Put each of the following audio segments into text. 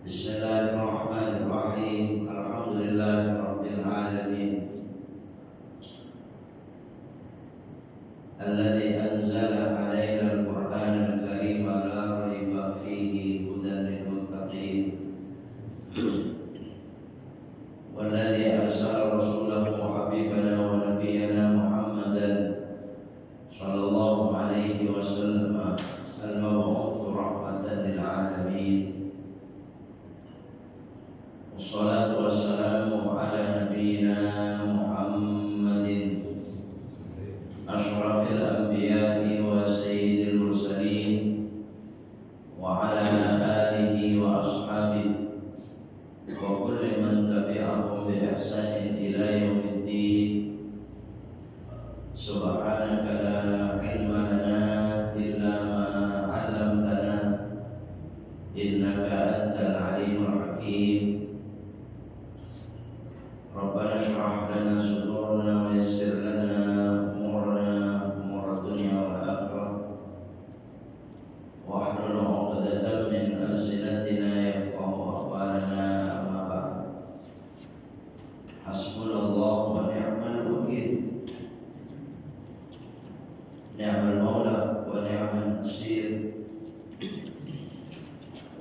Bismillahirrahmanirrahim. Alhamdulillahirabbil alamin. Alladzi anzala 'alainal Qur'anal Karima la raiba fihi hudan lil muttaqin. Walladzi arsala rasulahu habibana wa nabiyyana Muhammadan sallallahu alaihi wasallam al-mab'uts rahmatan lil alamin. Wassalatu wassalamu ala nabiyyina Muhammadin asyrafil anbiya'i wa sayyidil mursalin wa ala alihi wa ashabihi wa kulli man tabi'ahum bi ihsanin ila yaumiddin. Subhanaka la ilma lana illa ma 'allamtana innaka antal alimul hakim. Rabbana shrah lana sudurana wa yassir lana umur dunya wal akhirah wahlul 'uqdatam min alsinatina yafqahu aqwalana. Amma ba'd. Hasbunallahu wa ni'mal wakil, ni'mal maula wa ni'mal nasir,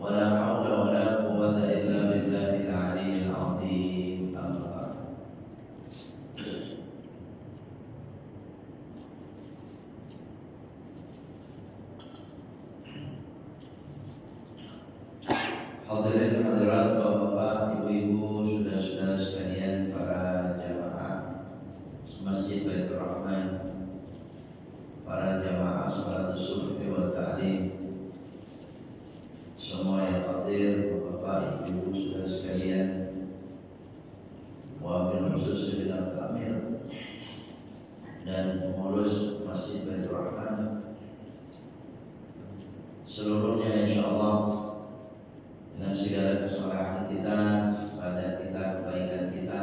wa la hawla wa la quwwata illa billahil aliyyil azim. Hadirin hadirat bapak-bapak, ibu-ibu, saudara-saudara sekalian, para jamaah Masjid Baitur Rahman, para jamaah salat subuh wa ta'lim, semua yang hadir, bapak, ibu, saudara sekalian, wabil khusus bidang kamil dan pengurus Masjid Baitur Rahman seluruhnya, insyaallah dengan segala kesalahan kita, pada kita, kebaikan kita,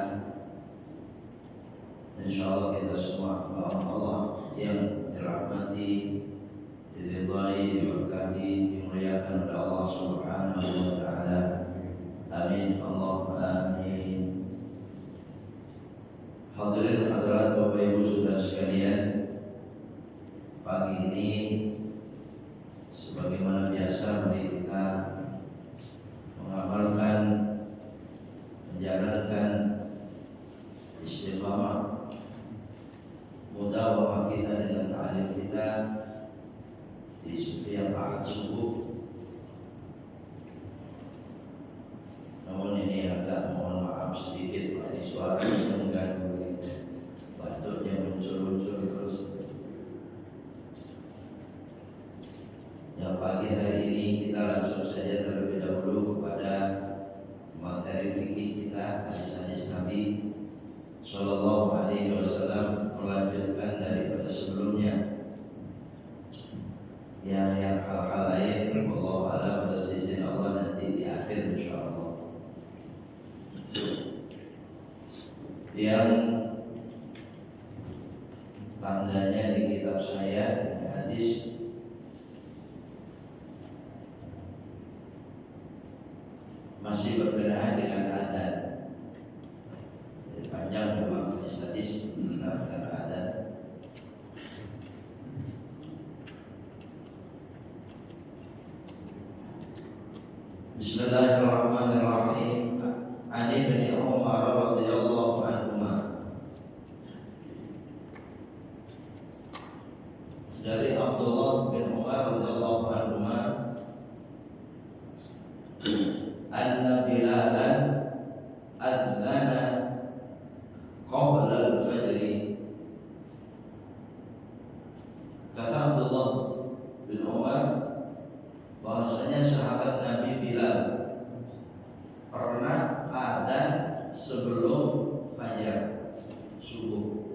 insyaallah kita semua hamba Allah yang dirahmati, diridhai, diberkahi, dimuliakan oleh Allah Subhanahu wa taala. Amin, Allahumma amin. Hadirin hadirat Bapak Ibu saudara sekalian, pagi ini sebagaimana biasa mari kita mengamalkan, menjalankan istiqamah mudawamah kita dengan ta'lim kita di setiap ahad subuh. Namun ini agak mohon maaf sedikit, Pak, suara mengganggu, batuknya muncul-muncul terus. Yang pagi hari ini kita langsung saja terlebih dahulu kepada materi fikih kita, hadis-hadis Nabi Sallallahu Alaihi Wasallam, melanjutkan daripada sebelumnya. Yang hal-hal lain Allah alam atas izin Allah nanti di akhir insyaallah. Yang tandanya di kitab saya hadis masih berkenaan dengan adzan. Jadi panjang memang hadis berkenaan dengan adzan. Bismillahirrahmanirrahim. Ani bin Umar radhiyallahu anhuma, dari Abdullah bin Umar radhiyallahu anhuma, anna Bilalan adzana qabla al-fajr. Kata Abdullah bin Umar bahwasanya sahabat Nabi Bilal pernah adzan sebelum fajar subuh.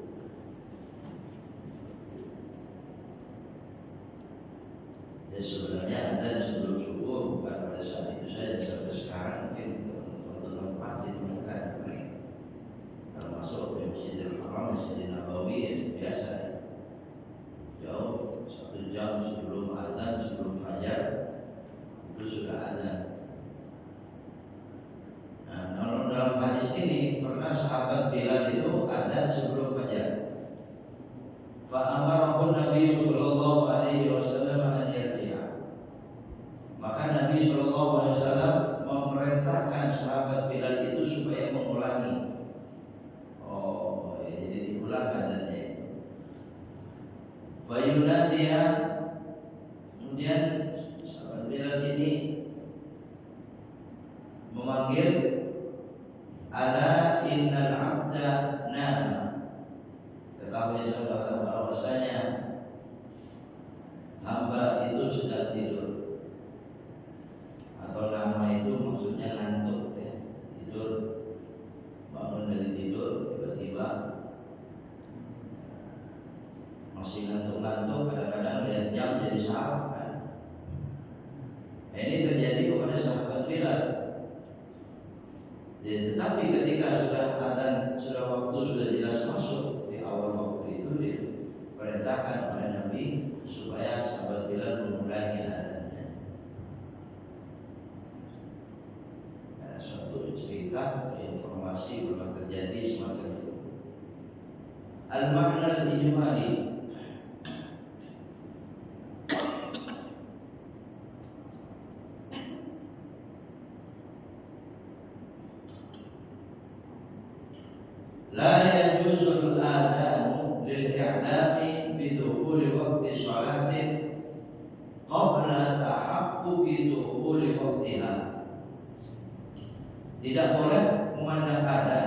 Ya, sebenarnya adzan sebelum subuh bukan pada saat itu saja, sampai sekarang mungkin untuk tempat ditemukan, termasuk di Masjidil Haram, Masjidil Nabawi, ya biasa jauh 1 jam hadis ini pernah sahabat Bilal itu adzan sebelum fajar. Fa amarahu Nabi sallallahu alaihi wasallam an yarji'a. Maka Nabi sallallahu alaihi wasallam memerintahkan sahabat Bilal itu supaya mengulangi. Oh, ya, jadi diulang adzannya. Fa yunadiya, kemudian sahabat Bilal ini memanggil, ala innal abda nama. Ketahui saudara bahwasanya hamba itu sedang tidur. Atau nama itu maksudnya ngantuk ya. Tidur, bangun dari tidur tiba-tiba masih ngantuk-ngantuk, kadang-kadang lihat jam jadi salah kan. Ini terjadi kepada sahabat Bilal. Tetapi ketika sudah adzan, sudah waktu sudah jelas masuk, di awal waktu itu diperintahkan oleh Nabi supaya sahabat Bilal mengulangi adzannya. Suatu cerita atau informasi pernah terjadi semacam itu. Al-makna al-ijmali, la yajuzul adanu lil i'lami bidukhuli waqti sholatin qabla tahaqquqi dukhuli waqtiha. Tidak boleh memandang adzan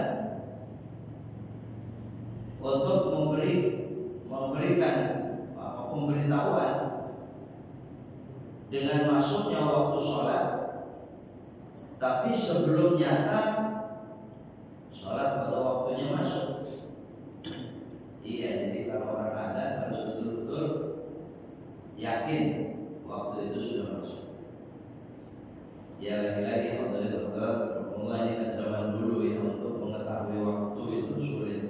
untuk memberikan pemberitahuan dengan masuknya waktu sholat, tapi sebelum nyata sholat pada waktunya masuk. Iya, jadi kalau orang adzan harus betul-betul yakin waktu itu sudah masuk. Ya, lagi-lagi alhamdulillah mulai kan zaman dulu ya, untuk mengetahui waktu itu sulit.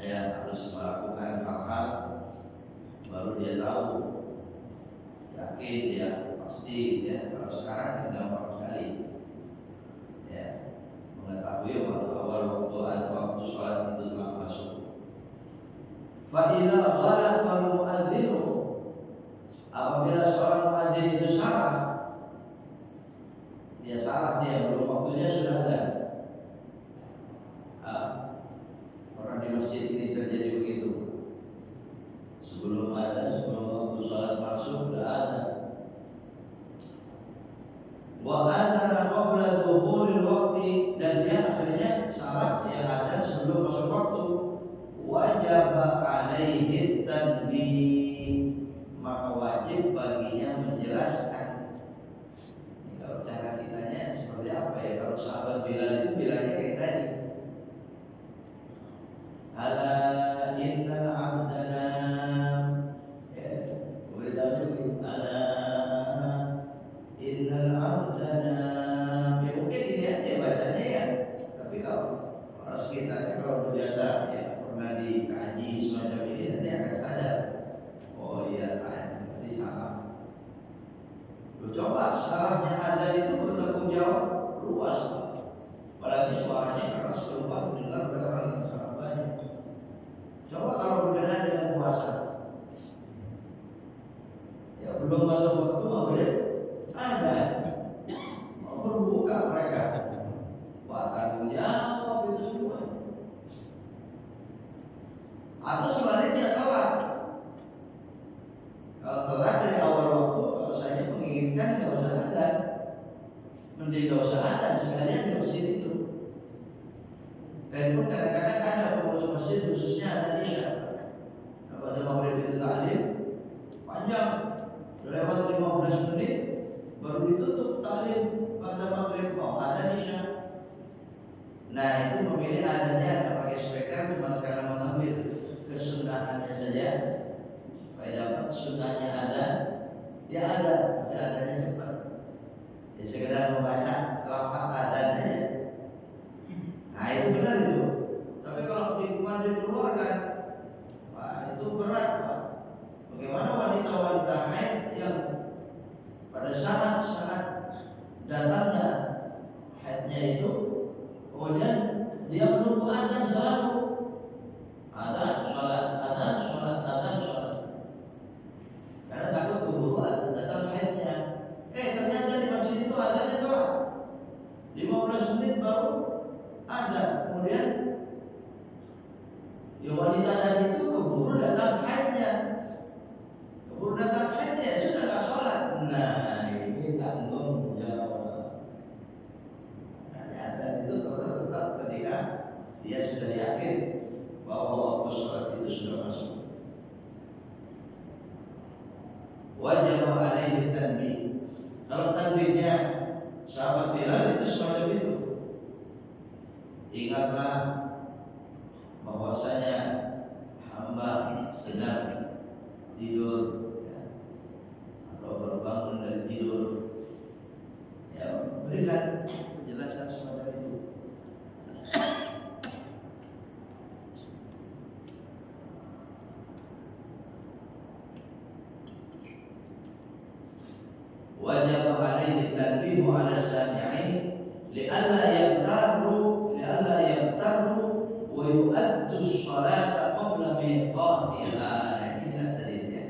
Ya, harus melakukan hal-hal baru dia tahu, yakin dia pasti ya. Kalau sekarang gampang sekali ya, mengetahui awal waktu sholat itu telah masuk. Fa idza ghalata al-mu'adzin, apabila seorang muadzin itu salah, dia salah, dia belum waktunya sudah adzan. Orang di masjid ini terjadi begitu. Sebelum waktu sholat masuk sudah adzan. Wa adzana qabla dukhulil waqti, dan dia akhirnya salah, dia adzan sebelum masuk waktu. Wajib alaihi tanbih, maka wajib baginya menjelaskan. Ini kalau cara kitanya seperti apa ya? Kalau sahabat Bilal itu bilangnya kayak tadi, ala innal abdana, ya, beritahu juga ala innal abdana. Ya mungkin ini aja bacanya ya, tapi kalau orang sekitarnya kalau biasa ya pernah dikaji semacam ini, nanti akan sadar, oh iya kan, berarti salah. Coba salahnya adzan itu bertanggung jawab luas, apalagi suaranya keras keluar dengar oleh orang yang sangat banyak. Coba kalau berkenaan dengan puasa, ya belum masuk waktu maghrib adzan, mau berbuka mereka, tanggung jawab itu semua. Atau sebaliknya telat. Kalau telat dari awal waktu, kalau saya menginginkan nggak usah adzan, mending nggak usah adzan sekalian di masjid itu. Dan pun kadang-kadang ada pengurus masjid khususnya adzan isya. Pada maghrib itu taklim panjang, udah lewat 15 menit baru ditutup taklim pada maghrib, mau adzan isya. Nah itu memilih adzannya pakai speaker cuma karena mengambil kesunahannya saja, supaya dapat sunnahnya adzan, dia adzan, tapi adzannya cepat. Ya sekedar membaca lafaz adzan saja. Nah itu benar itu. Tapi kalau dikeluarkan, wah itu berat Pak. Bagaimana wanita-wanita haid yang pada saat datangnya haidnya itu 15 menit baru ada. Kemudian ya wanita tadi itu keburu datang haidnya, ya sudah nggak sholat. Nah ini tanggung jawab. Dan itu tetap ketika dia sudah yakin bahwa waktu sholat itu sudah masuk. Wajib alaihi tanbih. Kalau tanbihnya sahabat Bilal itu semacam itu. Ingatlah bahwasanya hamba sedang tidur, ya, atau berbangun dari tidur, ya, berikan penjelasan semacam itu. Wajib alaihi tanbihu ala sami'in li'alla yaqtaru wa yu'addu as-salata qabla miqatiha. Ini nasdalilnya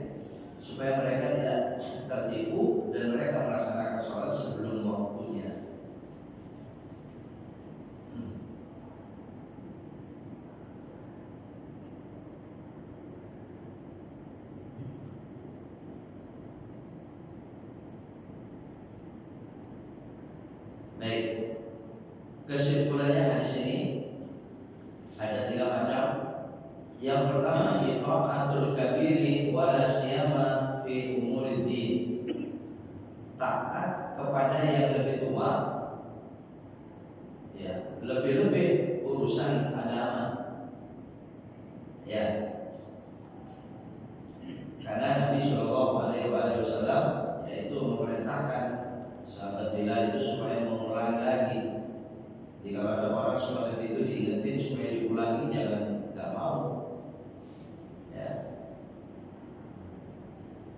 supaya mereka tidak tertipu dan mereka melaksanakan sholat sebelum waktunya. Baik, kesimpulannya hadis ini ada 3 macam. Yang pertama, ita'atul kabiri wala siyama fi umuriddin. Taat kepada yang lebih tua, ya, lebih-lebih urusan agama. Ya. Karena Nabi Shallallahu alaihi wasallam yaitu memerintahkan sahabat Bilal itu supaya mengulangi lagi. Jadi kalau ada orang semacam itu diingetin supaya diulangi, jangan nggak mau. Ya.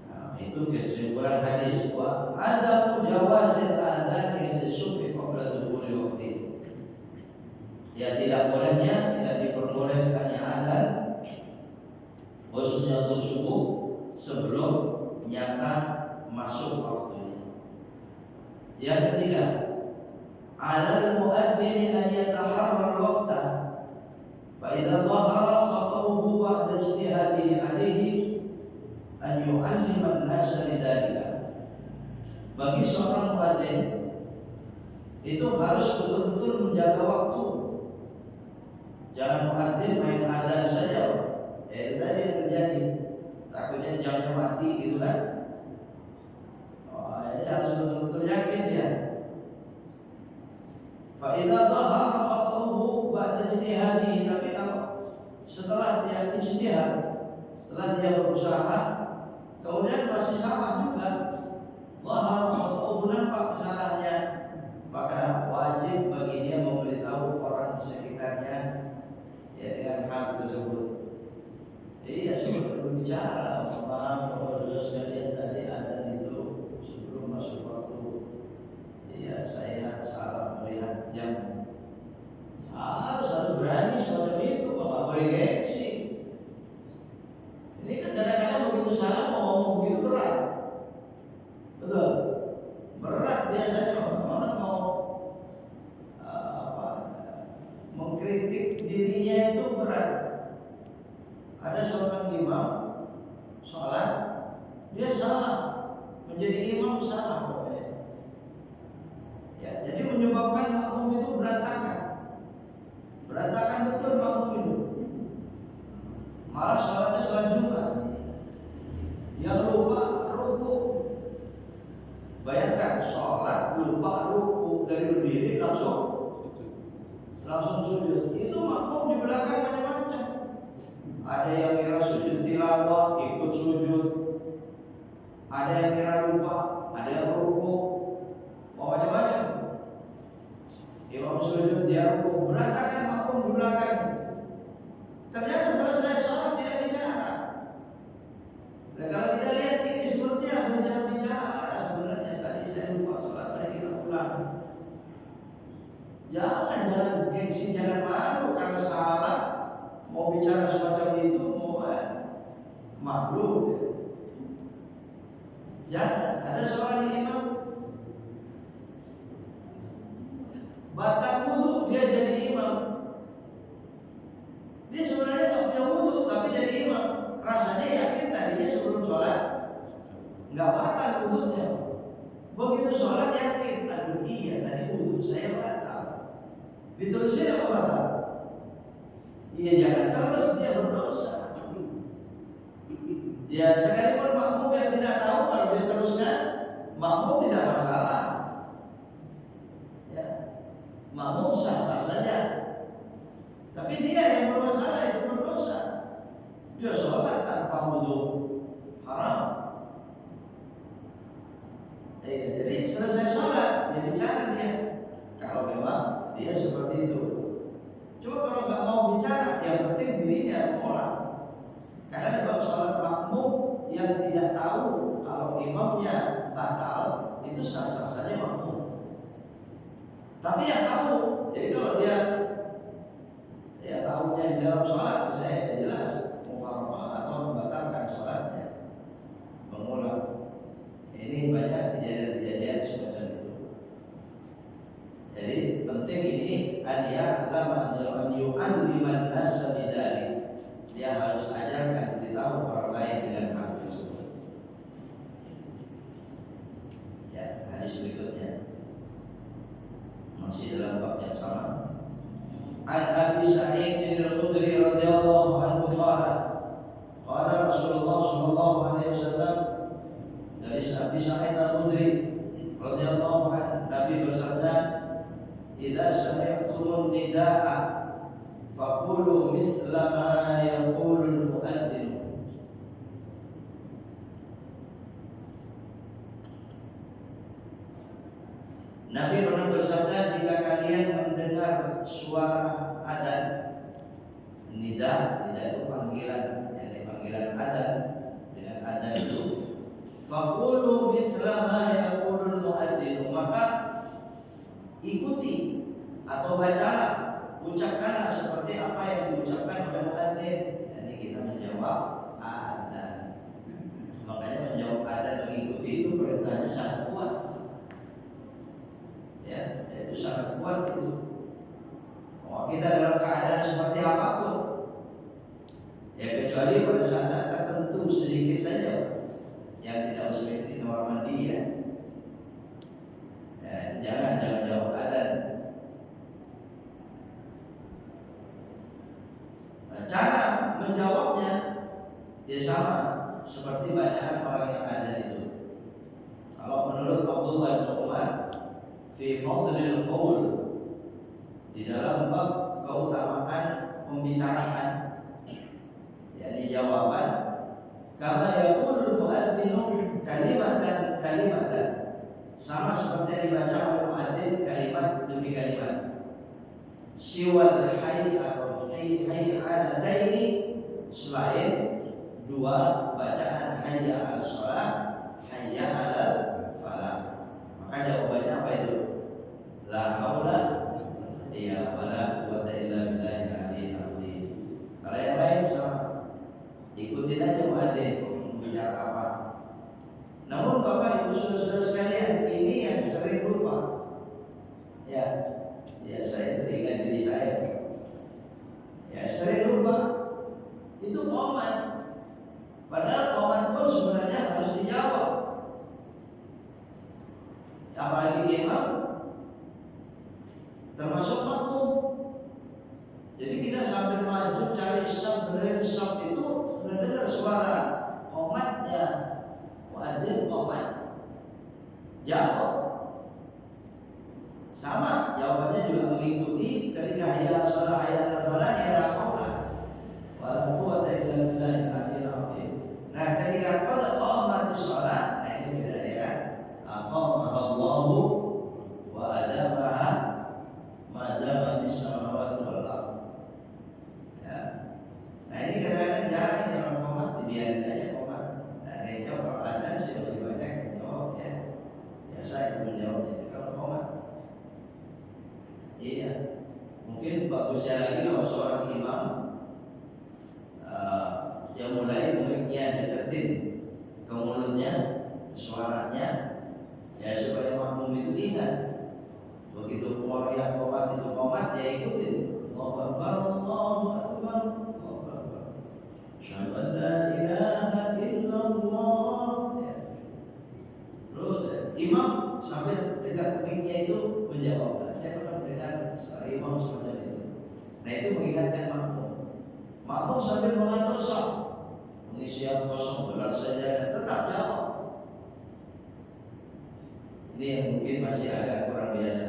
Nah, itu kesimpulan hadis. Wa ada jawazil adzan fi subhi qabla dukhuli waqti. Ya, tidak bolehnya, tidak diperbolehkannya adzan khususnya untuk subuh sebelum nyata masuk waktunya. Yang ketiga, alal muadzin an yataharrar waqta fa idza dhahara khata'uhu ba'da ijtihadihi alayhi an yu'allima an-nasa lidzalika. Bagi seorang muadzin itu harus betul-betul menjaga waktu. Jangan muadzin main adzan saja. Itu tadi yang terjadi. Takutnya jamnya mati gitu kan. Ini harus betul-betul yakin ya. Fa idza dhahara khata'uhu ba'da ijtihadihi, tapi kalau setelah dia ijtihad, setelah dia berusaha kemudian masih salah juga, dhahara khata'uhu, nampak kesalahannya, maka wajib bagi dia memberitahu orang sekitarnya ya dengan hal tersebut. Iya, sudah berbicara, maaf kalau sekalian tadi ada itu sebelum masuk waktu. Iya, saya salah melihat jam. Harus berani semacam itu, Bapak, boleh gengsi. Ini kan kadang-kadang begitu salah mau ngomong begitu berat. Betul. Berat biasanya orang mau mengkritik dirinya itu berat. Ada seorang imam sholat, dia salah, menjadi imam salah pokoknya. Ya, jadi menyebabkan makmum itu berantakan betul makmum itu. Malah sholatnya sholat Jumat, yang lupa ruku. Bayangkan sholat lupa ruku, dari berdiri langsung sujud. Itu makmum di belakang macam-macam. Ada yang kira sujud tilawah ikut sujud, ada yang kira lupa, ada yang ruku, macam-macam. Imam sujud, dia ruku, berantakan makmum di belakang. Ternyata selesai sholat tidak bicara. Nah, kalau kita lihat ini sepertinya bisa bicara. Sebenarnya tadi saya lupa sholat, tadi kita ulang. Jangan gengsi, jangan malu karena salah. Mau bicara semacam itu, mau malu. Jangan. Ada seorang imam batal wudu dia jadi imam. Dia sebenarnya nggak punya wudu tapi jadi imam. Rasanya yakin tadinya sebelum sholat nggak batal wudunya. Begitu sholat yakin, aduh iya tadi wudu saya batal. Diterusin apa batal? Iya jangan terus dia berdosa. Ya sekalipun makmum yang tidak tahu kalau dia teruskan, makmum tidak masalah. Ya, makmum sah-sah saja. Tapi dia yang bermasalah itu berdosa. Dia sholat tanpa wudu haram. Jadi selesai sholat dia bicara dia. Kalau memang dia seperti itu. Coba kalau nggak mau bicara, yang penting dirinya mengolah. Karena dalam sholat makmum yang tidak tahu kalau imamnya batal itu sah-sah saja makmum. Tapi yang tahu, jadi kalau dia tahunya di dalam sholat, saya jelas mufaraqah atau membatalkan sholatnya, mengulang. Ini banyak kejadian-kejadian semacam itu. Jadi penting ini dia lama yu'alliman nasa bidzalik. Dia harus ajarkan, beritahu orang lain dengan hal tersebut. Ya, hadis berikutnya masih dalam bab yang sama. An Abi Sa'id al-Khudri radhiyallahu anhu qala Rasulullah sallallahu alaihi wasallam, dari Abi Sa'id al-Khudri radhiyallahu anhu, Nabi bersabda, "Idza sami'tumun nida'a faqulu mithla ma yaqulul muadzin." Nabi pernah bersabda, jika kalian mendengar suara adzan, nida itu panggilan, yakni panggilan adzan, dengan adzan itu, faqulu mithla ma yaqulul muadzin, maka ikuti atau bacalah, ucapkanlah seperti apa yang diucapkan oleh muadzin. Jadi kita menjawab adzan. Makanya menjawab adzan mengikuti itu perintahnya sangat kuat. Ya, itu sangat kuat itu. Oh, kita dalam keadaan seperti apapun, ya kecuali pada saat-saat tertentu sedikit saja yang tidak usah di kamar mandi ya. Jangan jawab adzan. Cara menjawabnya dia sama seperti bacaan orang yang adzan itu. Kalau menurut Abdullah bin Umar, fi fadlil qaul, di dalam bab keutamaan pembicaraan, yakni jawaban, kama yaqulul muadzinu kalimatan, sama seperti yang dibaca oleh muadzin kalimat demi kalimat. Siwal hayy atau hay'alataini, selain dua bacaan hayya 'alas shalah, hayya 'alal falah. Maka jawabannya apa itu? La haula wala quwwata illa billahil aliyyil azim. Kalau yang lain sama, ikutin aja muadzin bicara apa. Namun Bapak Ibu saudara-saudara sekalian, ini yang sering lupa. Ya saya teringat diri saya. Ya sering lupa. Itu qomat. Padahal qomat pun sebenarnya harus dijawab. Apalagi imam, termasuk makmum. Jadi kita sambil maju cari saf, benerin saf itu, mendengar suara qomatnya muadzin qomat, jawab. Sama jawabannya juga mengikuti ketika hayya 'alas shalah, hayya 'alal falah, ya la haula wala quwwata illa billahil aliyyil azim. Nah, ketika qad qamatis shalah, nah ini beda ya kan? Aqamaha Allahu wa adamaha ma damatis samawati wal ardh. Ya. Nah, ini kadang-kadang jarang ini orang qomat, dibiarin aja qomat. Nah, ini kalau adzan sih masih banyak yang jawab ya. Biasa itu menjawab itu kalau qomat. Iya, mungkin bagusnya lagi kalau seorang imam yang mulai mic-nya deketin ke mulutnya, suaranya, ya supaya makmum itu ingat. Begitu keluar yang dia ikutin. Allahu Akbar, Allahu Akbar, Allahu Akbar. Asyhadu an la ilaha illallah. Ya. Terus imam sampai dekat mic-nya itu menjawab. Nah, saya pernah mendengar suara imam semacam itu. Nah, itu mengingatkan makmum. Makmum sambil mengatur saf, mengisi yang kosong, gelar saja tetap jawab. Ini yang mungkin masih agak kurang biasa.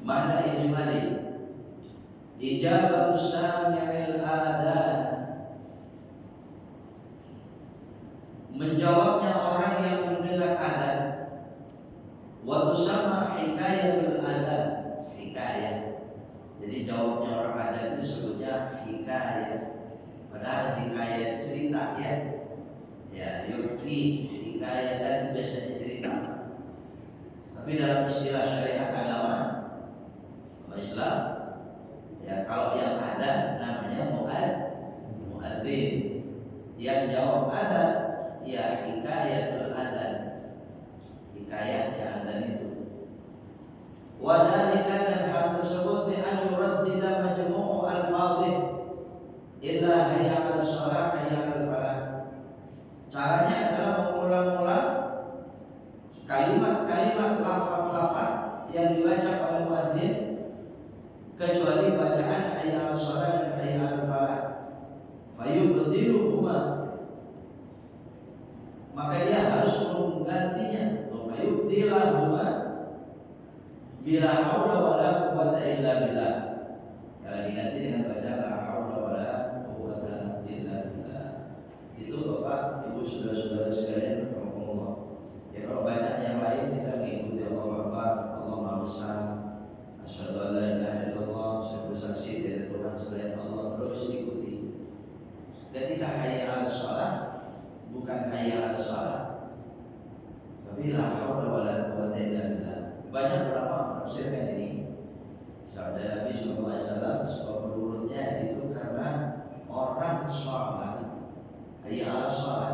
Makna ijmali, ijabatu sami'il adzan, menjawabnya orang yang mendengar adzan. Wa tusamma hikayatul adzan, hikayah. Jadi jawabnya orang adzan itu sebutnya hikayah. Padahal hikayah cerita ya. Ya, yuhki hikayah dan biasanya cerita. Tapi dalam istilah syariat agama Islam, ya kalau yang adzan namanya muadzin. Yang jawab adzan ya hikayatul adzan, hikayatnya adzan itu. Wa dzalika, dan hal tersebut bi an yuraddida majmu'u al-fadhih illa hayya 'ala shalah hayya 'ala falah. Caranya adalah mengulang-ulang kalimat-kalimat lafaz-lafaz yang dibaca oleh muadzin kecuali bacaan hayya 'ala shalah dan hayya 'ala falah. Fayubdiluhuma, maka dia harus menggantinya. Fayubdilahuma bila haula wala quwwata illa billah. Diganti dengan bacaan la haula wala quwwata illa billah. Itu Bapak, Ibu, saudara-saudara sekalian, rahimakumullah. Ya, kalau bacaan yang lain kita mengikuti Allahu Akbar, Allahu Maha Besar, asyhadu an la ilaha illallah, saya bersaksi tiada Tuhan selain Allah, terus ikuti. Ketika hayya 'ala shalah bukan hayya 'ala shalah, tapi la haula wala quwwata illa billah. Banyak ulama menafsirkan ini. Sabda Nabi sallallahu alaihi wasallam sebab menurutnya itu karena orang sholat hayya 'ala shalah,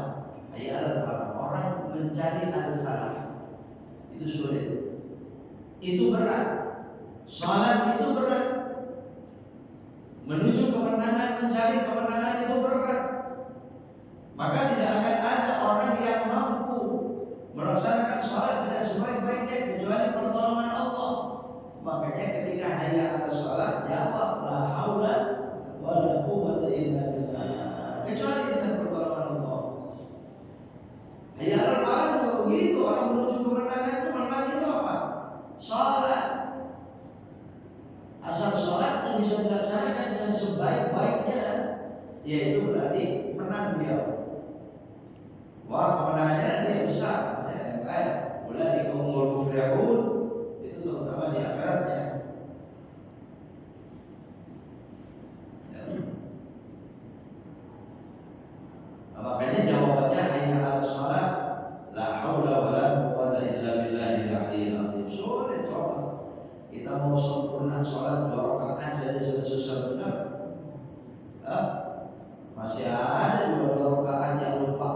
hayya 'ala falah, orang mencari al-falah itu sulit. Itu berat. Salat itu berat. Menuju kemenangan, mencari kemenangan itu berat. Maka tidak akan ada orang yang mampu melaksanakan salat dengan sebaik-baiknya kecuali pertolongan Allah. Makanya ketika hayya 'ala shalah jawab la haula wala quwwata illa billah, kecuali dengan pertolongan Allah. Hayya 'ala falah juga begitu, orang menuju kemenangan itu menang itu apa? Salat. Asal sholat yang bisa dilaksanakan dengan sebaik-baiknya, yaitu berarti menang dia. Wah, kemenangannya nanti yang besar. Ulaika humul muflihun, itu terutama di akhiratnya. Nah, makanya jawabannya hayya 'ala shalah la haula wala quwwata illa billahil aliyyil azim. Sulit coba. Kita mau sempurna sholat 2 rakaat saja sudah susah benar. Masih ada juga 2 rakaat yang lupa.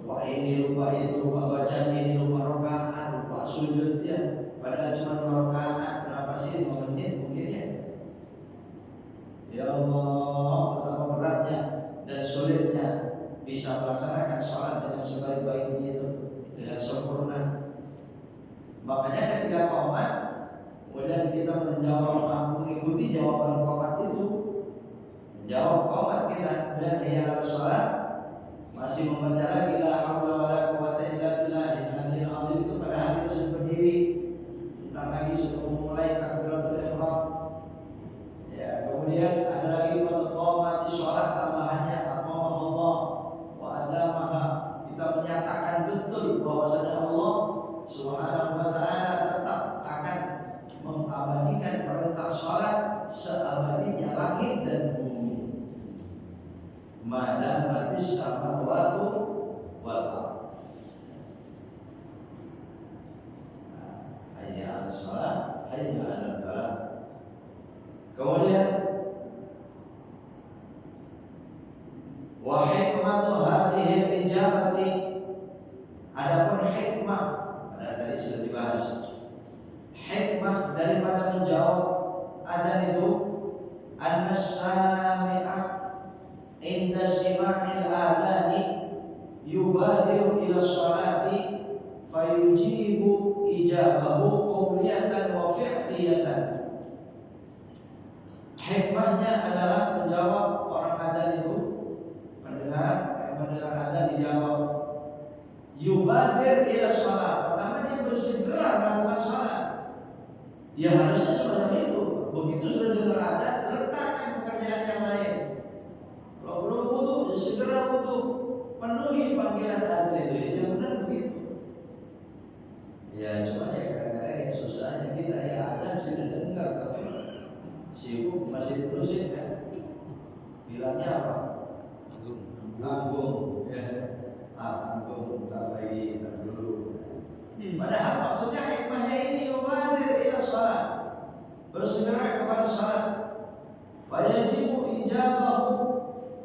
Lupa ini, lupa itu, lupa bacaan ini, lupa rakaat, lupa sujud ya. Padahal cuma 2 rakaat, berapa sih? 5 menit mungkin ya. Ya Allah, betapa beratnya dan sulitnya bisa melaksanakan sholat dengan sebaik-baiknya itu, dengan sempurna. Makanya ketika qomat, kemudian kita mengikuti jawaban qomat itu, menjawab qomat kita, dan hayya 'ala shalah masih membaca lagi la haula wala quwwata illa billahil aliyyil azim itu, padahal kita sudah berdiri, bentar lagi sudah memulai takbiratul ihram. Ya, kemudian ada lagi waktu qomatis shalah tambahannya aqamahullah wa adamaha, kita menyatakan betul bahwasanya Allah Subhanahu wa ta'ala tetap akan mengabadikan perintah sholat seabadinya langit dan bumi. Madamatis samawatu wal ardh. Hayya 'ala shalah, hayya 'ala falah. Kemudian as-sami'a inda sima'il adani yubadiru ila sholati fayujibu ijabahu qawliyatan wa fi'liyatan. Hikmahnya adalah menjawab orang adzan itu, mendengar adzan dijawab. Yubadir ila sholat, pertama dia bersegera melakukan sholat. Ya harusnya semacam itu. Begitu sudah dengar adzan, letakkan pekerjaan yang lain. Kalau belum wudu, ya segera wudu. Penuhi panggilan adzan itu. Yang benar begitu. Ya cuma ya kadang-kadang yang susahnya kita ya adzan sudah dengar tapi sibuk masih terusin kan. Bilangnya apa? Tanggung. Ya. Tanggung, bentar lagi, bentar dulu. Padahal maksudnya hikmahnya ini yubadir ila sholat, bersegera kepada sholat. Wajibu ijabahu,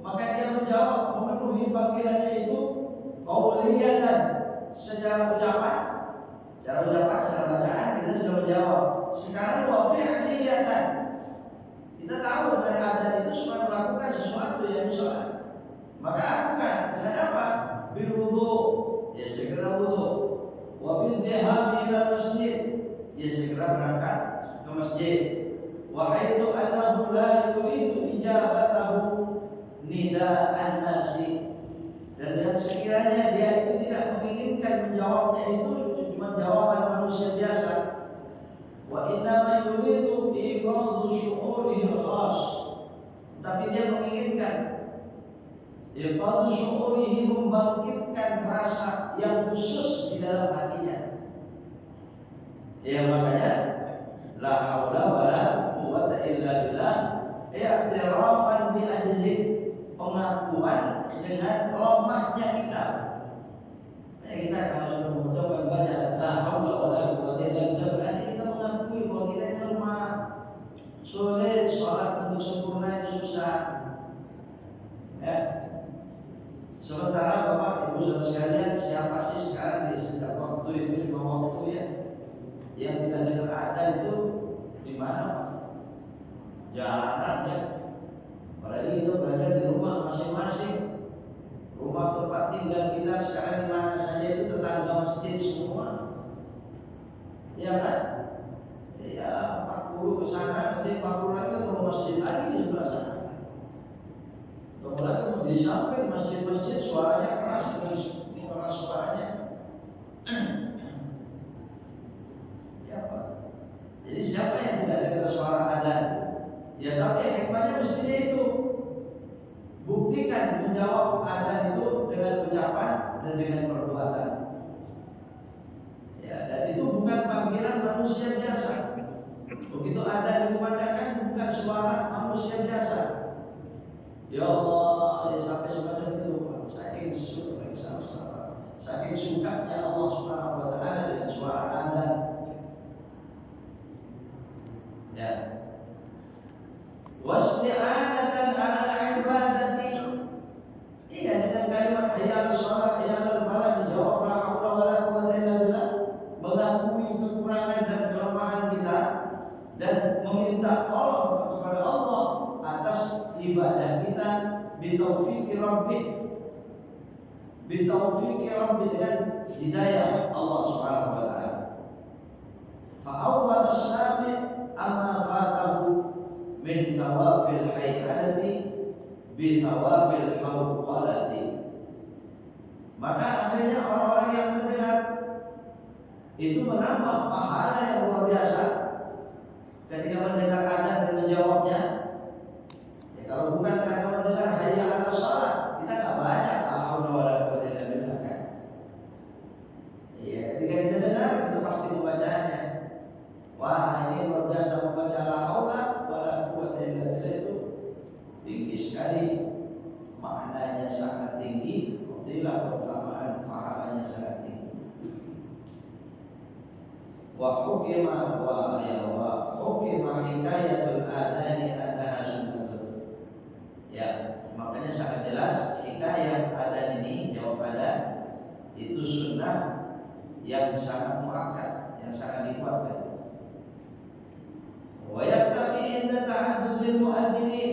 maka dia menjawab memenuhi panggilannya itu qauliyatan, secara ucapan, secara bacaan kita sudah menjawab. Sekarang wa fi'liyatan, kita tahu dengan adzan itu sudah melakukan sesuatu yang sholat. Maka lakukan dengan apa? Bil wudu, ya segera wudu. Wa bil dhahab ila masjid, ya segera berangkat ke masjid. Wa haitsu annahu la yuridu ijabatahu nida'an nasi, dan dengan sekiranya dia itu tidak menginginkan menjawabnya itu cuma jawaban manusia biasa. Wa innama yuridu iqadhu syu'urihi al-khas, tapi dia menginginkan iqadhu syu'urihi, membangkitkan rasa yang khusus di dalam hatinya. Ya makanya la haula wala quwwata illa billah, i'tirafan bi ajzi, pengakuan dengan lemahnya kita. Ya kita kalau sudah mencoba membaca la haula wala quwwata illa billah, berarti kita mengakui bahwa kita ini lemah, sulit, sholat untuk sempurna itu susah. Ya. Sementara Bapak Ibu saudara sekalian, siapa sih sekarang di setiap waktu itu, 5 waktu ya, yang tidak dengar adzan itu di mana? Jarang ya. Apalagi itu berada di rumah masing-masing. Rumah tempat tinggal kita sekarang di mana saja itu tetangga masjid semua. Ya kan? Ya 40 ke sana, nanti 40 lagi ketemu masjid lagi di sebelah sana. Kemudian di samping masjid-masjid suaranya keras dengan keras suaranya. Ya Pak. Jadi siapa yang tidak dengar suara adzan? Ya tapi hikmahnya mestinya itu. Buktikan menjawab adzan itu dengan ucapan dan dengan perbuatan. Ya, dan itu bukan panggilan manusia biasa. Begitu adzan dikumandangkan bukan suara manusia biasa. Ya Allah, ya sampai semacam itu, saking sukanya Allah Subhanahu wa taala dengan suara adzan. Ya. Wasli'anatan 'ala ibadati. Iya, dengan kalimat hayya 'alas shalah, hayya 'alal falah, dijawab la haula wala quwwata illa billah, mengakui kekurangan dan kelemahan kita dan meminta tolong kepada Allah atas ibadah kita bitaufiqi rabbi, dengan hidayah Allah Subhanahu wa taala. Fa awwal as-sami amma fatahu min thawabil hayalati bi thawabil hawqalati. Maka akhirnya orang-orang yang mendengar itu menambah pahala yang luar biasa ketika mendengar adzan dan menjawabnya. Kalau bukan karena mendengar hayya 'alas shalah, kita enggak baca la haula wala quwwata illa billah kan. Iya, ketika kita dengar kita pasti membacanya. Wah, ini luar biasa membaca la haula wala quwwata illa billah itu tinggi sekali. Maknanya sangat tinggi, fadilah keutamaan pahalanya sangat tinggi. Wa hukima hikayatul adani annaha sunnatun. Ya, makanya sangat jelas hikayat adzan ini, jawab adzan itu sunnah yang sangat muakkad, yang sangat dikuatkan. Wa yaktafi inda ta'addudil muadzinin.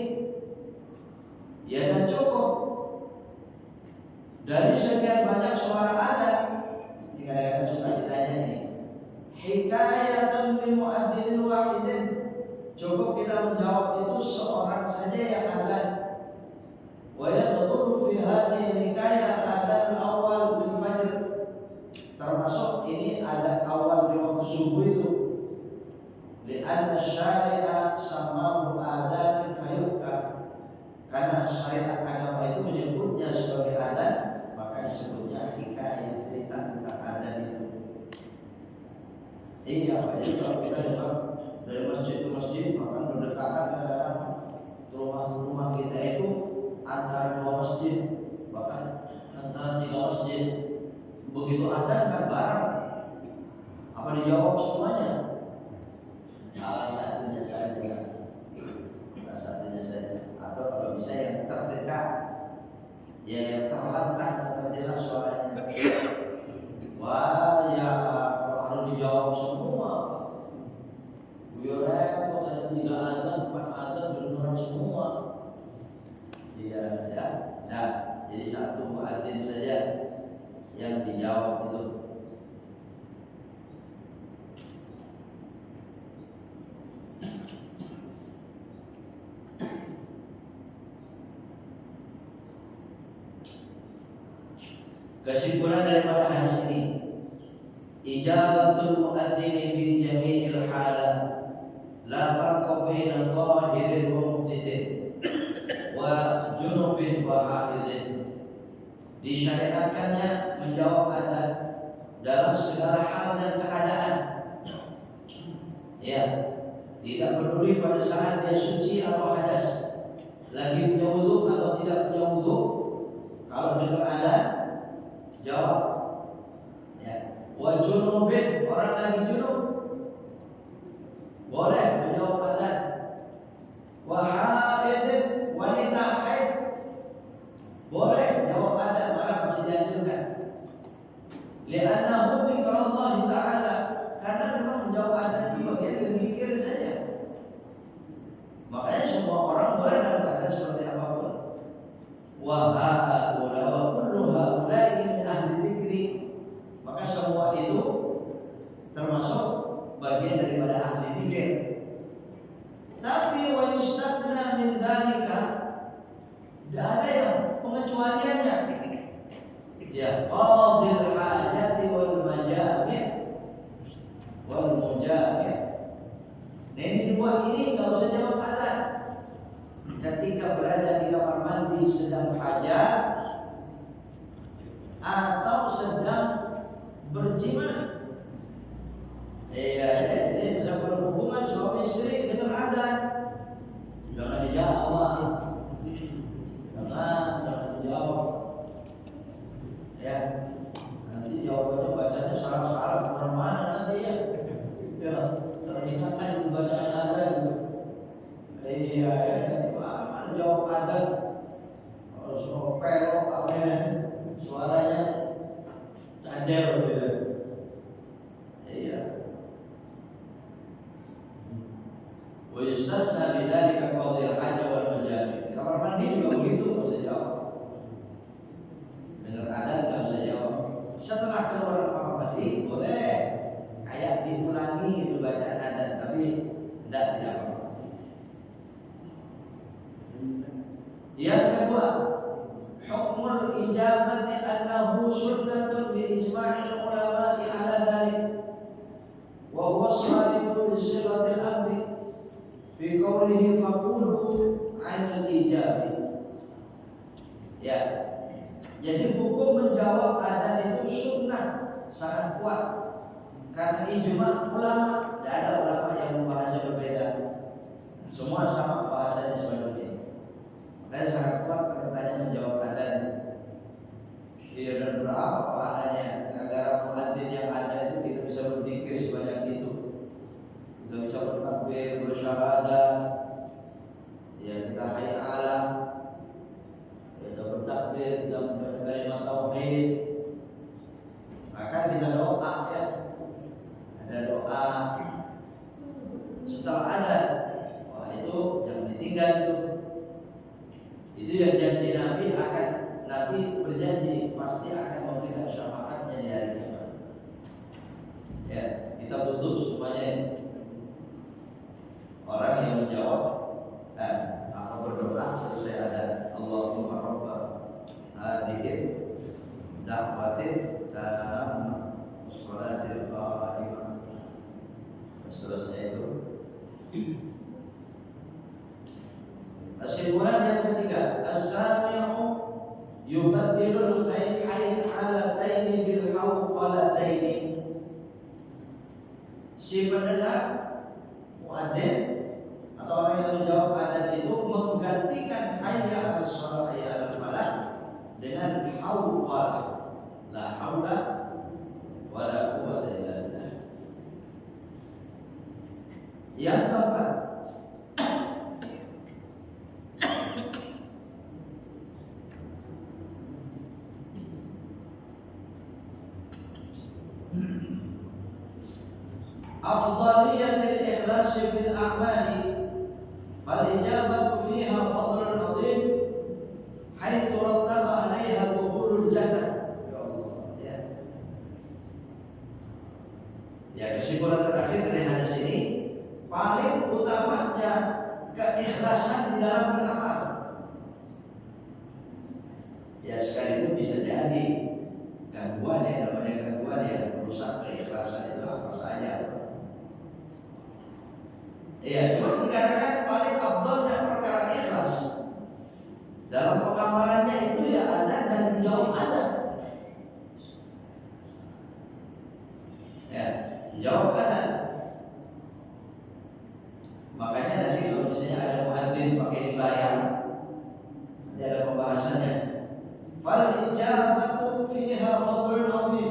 Ya, dan cukup dari sekian banyak suara adzan. Ini kadang-kadang suka ditanya ini, hikayatun lil muadzinin wahidin. Cukup kita menjawab itu seorang saja yang adzan. Wa yadkhulu fi hadhihi hikayah adzan awal bil fajr. Termasuk ini adzan awal di waktu subuh itu. Li'anna syari'a samahu adzan fayuka. Karena syariat agama itu menyebutnya sebagai adzan, maka disebutnya hikayah, cerita tentang adzan itu. Iya, Pak. Jadi kalau kita dengar dari masjid ke masjid, maka berdekatan kadang-kadang rumah-rumah kita itu antara 2 masjid, bahkan antara 3 masjid. Begitu adzan kan bareng. Apa dijawab semuanya? Salah satunya saja. Salah satunya saja. Atau kalau bisa yang terdekat, ya yang terlantang dan terjelas suaranya. Wah, ya kalau harus dijawab semua, gue repot, ada 3 adzan, 4 adzan, benar semua. Iya, ya. Nah, jadi satu muadzin saja yang dijawab itu. Kesimpulan daripada hadis ini, ijabatul muadzini fi jami'il halat, la farqa baina dhahirin wa muhdithin wa junubin wa haidin. Disyariatkannya menjawab adzan dalam segala hal dan keadaan. Ya, tidak peduli pada saat dia suci atau hadas, lagi punya wudu atau tidak punya wudu. Kalau dengar adzan, jawab. Ya, wa junubin, orang lagi junub, boleh menjawab adzan. Wa haidin, wanita haid, boleh jawab adzan, malah masih dianjurkan. Li'annahu dzikrullah ta'ala, karena memang menjawab adzan itu bagian dari zikir saja. Makanya semua orang boleh dalam keadaan seperti apapun. Wa ha'ula wa kullu ha'ula'i min ahli dzikri, maka semua itu termasuk bagian daripada ahli zikir. Tapi wa yustatna min dzalika, tidak ada yang pengecualiannya. Ya, qadil hajati wal majami' wal mujami'. Nah, ini 2 ini enggak usah jawab adzan. Ketika berada di kamar mandi sedang hajat atau sedang berjima. Dia sedang berhubungan suami istri dengan adzan. Jangan dijawab. Jangan dijawab. Ya, nanti jawabannya bacanya salah-salah kemana-mana nanti ya. Ya, terhindarkan itu bacaan adzan. Iya, nanti mana jawab adzan. Kalau semua pelok apa ya, suaranya cadel gitu. Iya. Wa yustasna bidzalika qadil haja wal majami. Kamar mandi juga begitu, enggak usah jawab. Dengar adzan enggak usah jawab. Setelah keluar kamar mandi boleh kayak diulangi itu bacaan adzan, tapi tidak apa-apa. Yang kedua, hukmul ijabati annahu sunnatun bi ijma'il ulama'i ala dzalik. Wa huwa sharifu li sighatil amri fi qawlihi faqulu 'anil ijabi. Ya. Jadi hukum menjawab adzan itu sunnah, sangat kuat. Karena ijma' ulama, tidak ada ulama yang membahasnya berbeda. Semua sama bahasanya semacam ini. Makanya sangat kuat katanya menjawab adzan. Iya, dan berapa pahalanya? Gara-gara muadzin yang ada itu kita bisa berzikir sebanyak itu. Kita bisa bertakbir, bersyahadat. Ya, kita hayya 'ala. Kita bertakbir, kita membaca kalimat tauhid. Maka kita doa ya. Ada doa setelah adzan. Wah, itu itu jangan ditinggal itu. Itu yang janji Nabi berjanji pasti akan memberikan syafaatnya di hari kiamat. Ya, kita butuh semuanya ini. Orang yang menjawab atau berdoa selesai ada Allahumma rabba hadhihi da'watin tammah sholatil qa'imah. Seterusnya itu. Kesimpulan yang ketiga, as-sami'u yubaddilul halataini bil hawqalataini. Si pendengar muadzin atau orang yang menjawab adzan itu menggantikan hayya 'alas shalah hayya 'alal falah dengan hawqalah. La haula wala quwwata illa billah. Yang keempat, afdaliyatul ikhlas fil a'mali fal ijabatu fiha fadlun 'azim haitsu rattaba 'alaiha dukhulul jannah. Ya Allah, ya. Ya, kesimpulan terakhir dari hadis ini, paling utamanya keikhlasan di dalam beramal. Ya, sekalipun bisa jadi gangguan ya, namanya gangguan yang merusak keikhlasan itu apa saja. Ya, cuma dikatakan paling afdalnya perkara ikhlas dalam pengamalannya itu ya adzan dan menjawab adzan. Ya, menjawab adzan. Makanya nanti kalau misalnya ada muadzin pakai dibayar, nanti ada pembahasannya. Fal ijabatu fiha fadlun 'azim.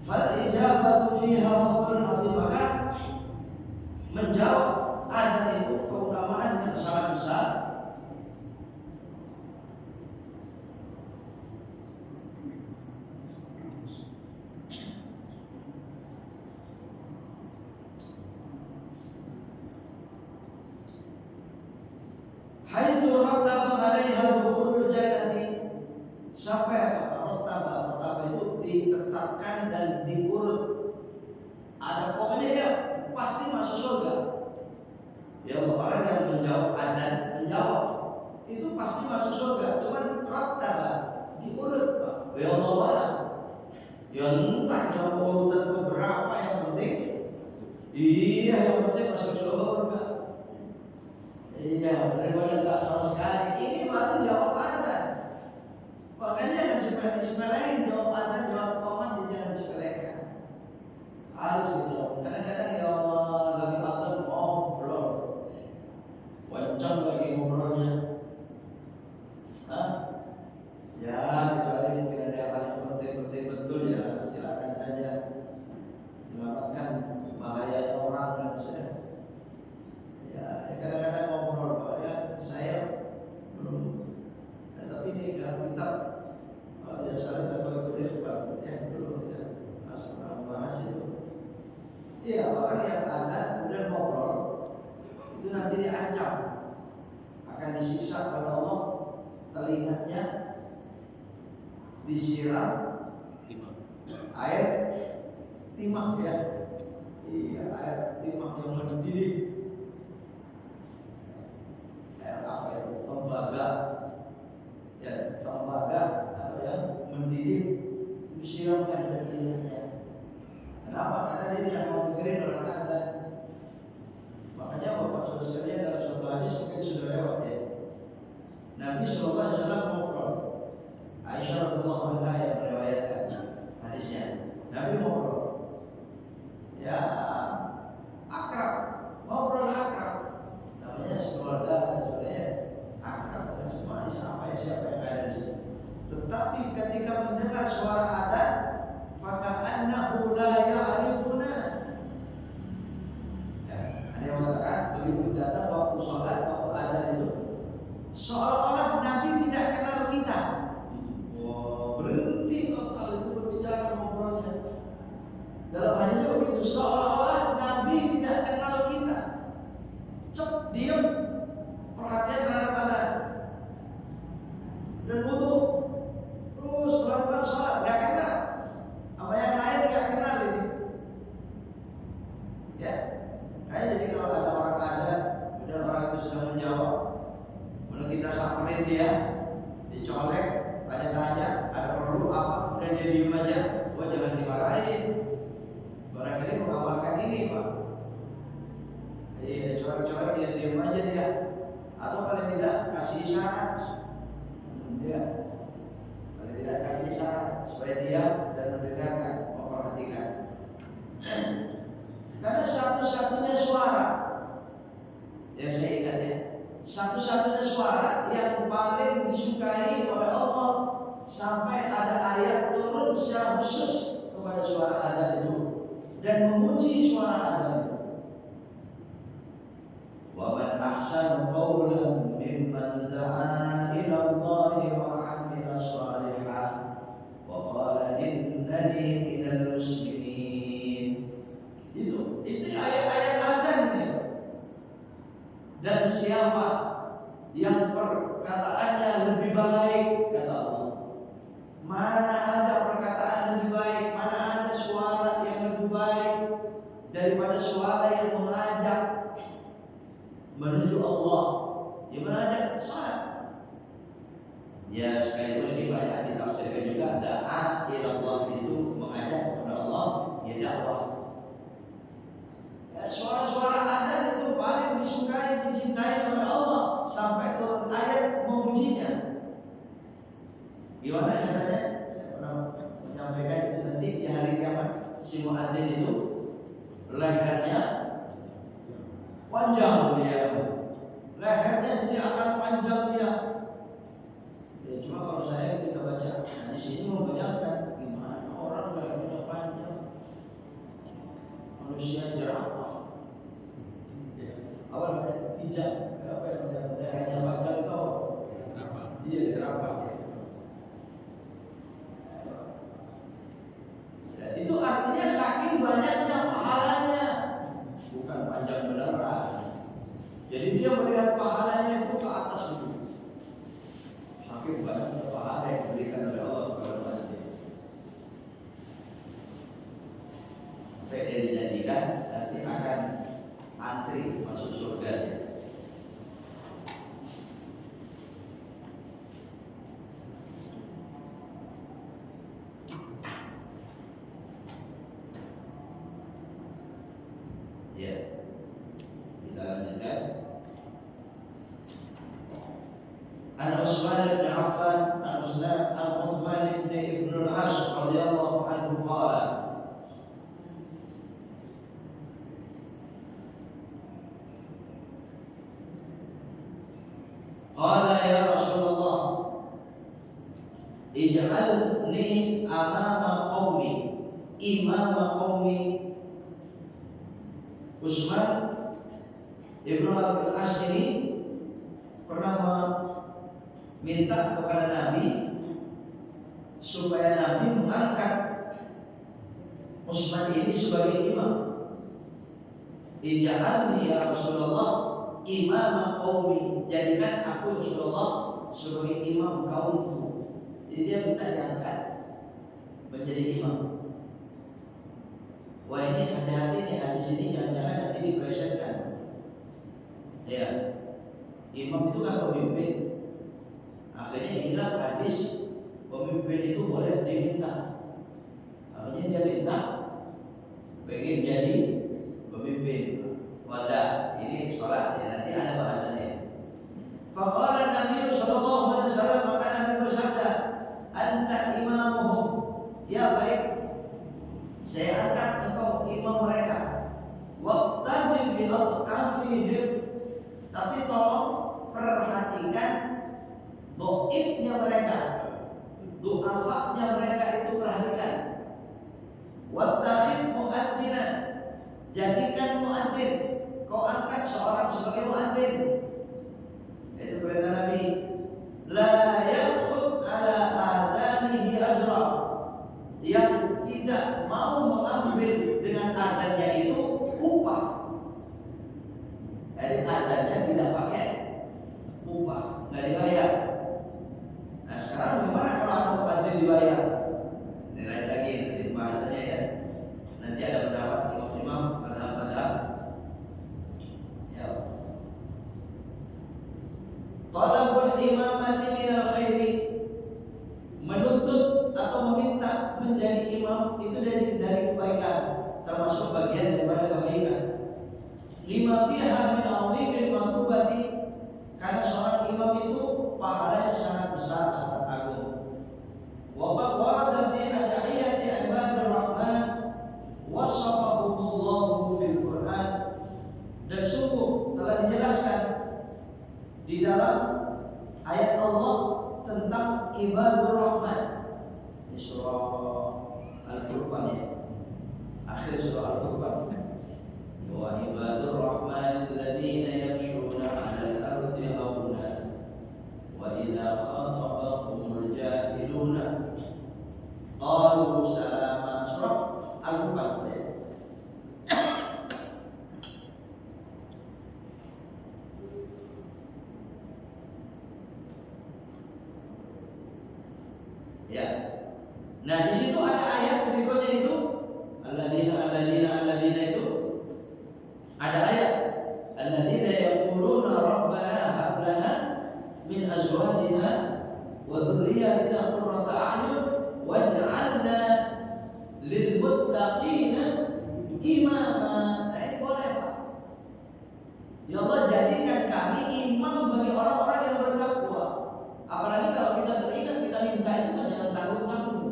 Fal ijabatu fiha fadlun 'azim, maka menjawab adzan itu keutamaan yang sangat besar. Haitsu rattaba 'alaiha dukhulul jannati, sampai rattaba itu ditetapkan dan diurut. Ada pokoknya dia pasti masuk surga. Ya, orang yang menjawab adzan, menjawab itu pasti masuk surga. Cuman rattaba diurut, Pak. Ya Allah, ya entah yang urutan keberapa, yang penting iya, yang penting masuk surga. Iya, daripada enggak sama sekali. Ini baru jawab adzan. Makanya jangan sepelein jawab adzan, jawab qomat jangan sepelekan. Harus gitu. Kadang-kadang ya Allah lagi adzan ngobrol, kencang lagi ngobrolnya. Ya, kecuali mungkin ada hal yang penting betul ya, silakan saja. Selamatkan bahaya orang dan saya. Ya, kadang-kadang ngobrol, Pak, ya saya belum. Ya, tapi ini dalam kitab ya salah satu ikut ikhbar ya dulu ya masuk bahas itu. Iya, orang yang adzan kemudian ngobrol itu nanti diancam akan disiksa oleh Allah, telinganya disiram air timah ya. Iya, air timah yang mendidih. Air apa itu? Tembaga. Ya, tembaga apa yang mendidih disiramkan ke telinganya. Kenapa? Karena dia tidak mau dengerin orang adzan. Makanya Bapak Saudara sekalian, dalam suatu hadis mungkin sudah lewat ya. Nabi sallallahu alaihi wasallam ngobrol. Aisyah radhiyallahu anha yang meriwayatkan hadisnya. Nabi ngobrol. Ya, akrab, ngobrol akrab. Namanya keluarga dan sebagainya. Akrab dengan semua siapa yang ada di sini. Tetapi ketika mendengar suara adzan, faka'annahu la ya'rifuna. Ya, ada yang mengatakan begitu datang waktu sholat, waktu adzan itu, seolah-olah Nabi tidak kenal kita. Wah, berhenti total itu berbicara ngobrolnya. Dalam hadisnya begitu, seolah-olah Nabi tidak kenal kita. diam, perhatian terhadap adzan dan wudu, terus pelan-pelan sholat, gak kenal sama yang lain, gak kenal ini. Ya, kayak jadi kalau ada orang adzan, kemudian orang itu sudah menjawab, kemudian kita samperin dia, dicolek, tanya-tanya, ada perlu apa, kemudian dia diem aja, wah jangan dimarahin. Barangkali mengamalkan ini, Pak. Iya, coret-coret dia diem aja dia, atau paling tidak kasih isyarat. Ya, paling tidak kasih isyarat supaya dia dan mendengarkan, memperhatikan. Karena satu-satunya suara, ya saya ingat ya, satu-satunya suara yang paling disukai oleh Allah sampai ada ayat turun secara khusus kepada suara adzan itu dan memuji suara adzan itu. Wa man ahsanu qawlan mimman da'a ila Allahi wa 'amila shalihan wa qala innani minal muslimin. Itu ayat-ayat adzan ini. Dan siapa yang perkataannya lebih baik, kata Allah, mana ada perkataan lebih baik, mana ada suara yang lebih baik daripada suara yang mengajak menuju Allah, yang mengajak sholat. Ya sekalipun ini banyak ditafsirkan juga, da'a ila Allah itu mengajak kepada Allah, ya dakwah. Ya, suara-suara adzan itu paling disukai, dicintai oleh Allah sampai turun ayat memujinya. Gimana katanya? Saya pernah menyampaikan itu nanti di hari kiamat, si muadzin itu lehernya panjang dia, lehernya jadi akan panjang dia. Ya, cuma kalau saya tidak baca di sini membayangkan gimana orang lehernya panjang, manusia jerapah, ya, awal hijab, apa yang lehernya panjang itu? Iya jerapah. Itu artinya saking banyaknya pahalanya, bukan panjang beneran. Jadi dia melihat pahalanya itu ke atas dulu. Saking banyaknya pahala yang diberikan oleh Allah kepada manusia. Sampai dia dijadikan nanti akan antri masuk surga. Ya, kita lanjutkan. An Utsman bin Affan, An Utsman bin Ibn al-As radhiyallahu anhu qala, qala ya Rasulullah, ij'alni amama qaumi, imama qaumi. Utsman Ibnu al-As ini pernah meminta kepada Nabi supaya Nabi mengangkat Utsman ini sebagai imam. Ij'alni ya Rasulullah imam qaumi, jadikan aku Rasulullah sebagai imam kaumku. Jadi dia minta diangkat menjadi imam. Wah ini hati-hati nih, hadis ini jangan-jangan nanti diplesetkan. Ya, imam itu kan pemimpin. Akhirnya inilah hadis pemimpin itu boleh diminta. Akhirnya dia minta pengen jadi pemimpin. Wadah, ini sholat ya, nanti ada bahasanya. Faqala Nabi sallallahu alaihi wasallam, maka Nabi bersabda, anta imamuhum. Ya baik, saya angkat engkau imam mereka. Waqtadi bi afihim, tapi tolong perhatikan dhaifnya mereka, du'afanya mereka itu perhatikan. Wattakhid mu'adzinan, jadikan muadzin, kau angkat seorang sebagai muadzin. Itu perintah Nabi. La ya'khud ala adanihi ajra, yang tidak mau mengambil dengan adanya itu upah. Jadi adanya imamati minal khairi, menuntut atau meminta menjadi imam itu dari kebaikan, termasuk bagian daripada kebaikan. Lima fiha min 'azimil mathubati, karena seorang imam itu pahalanya sangat besar, sangat agung. Wa qad warada fi ad'iyati ibadir rahman wasafahumullahu fil Qur'an, dan sungguh telah dijelaskan di dalam ayat Allah tentang ibadur rahman di surah Al-Furqan, ya, akhir surah Al-Furqan. Wa ibadur rahman alladziina yamshuna 'alal ardi hauna wa idza khatabahumul jahiluna qalu salama. Surah Al-Furqan. Ya. Nah, di situ ada ayat berikutnya itu alladzina itu ada ayat alladzina yaquluna rabbana hab lana min azwajina wa dhurriyyatina qurrata a'yun waj'alna lil muttaqina imama. Nah, ini boleh, Pak. Ya Allah, jadikan kami imam bagi orang-orang yang bertakwa. Apalagi kalau kita teringat, kita minta itu jangan tanggung-tanggung,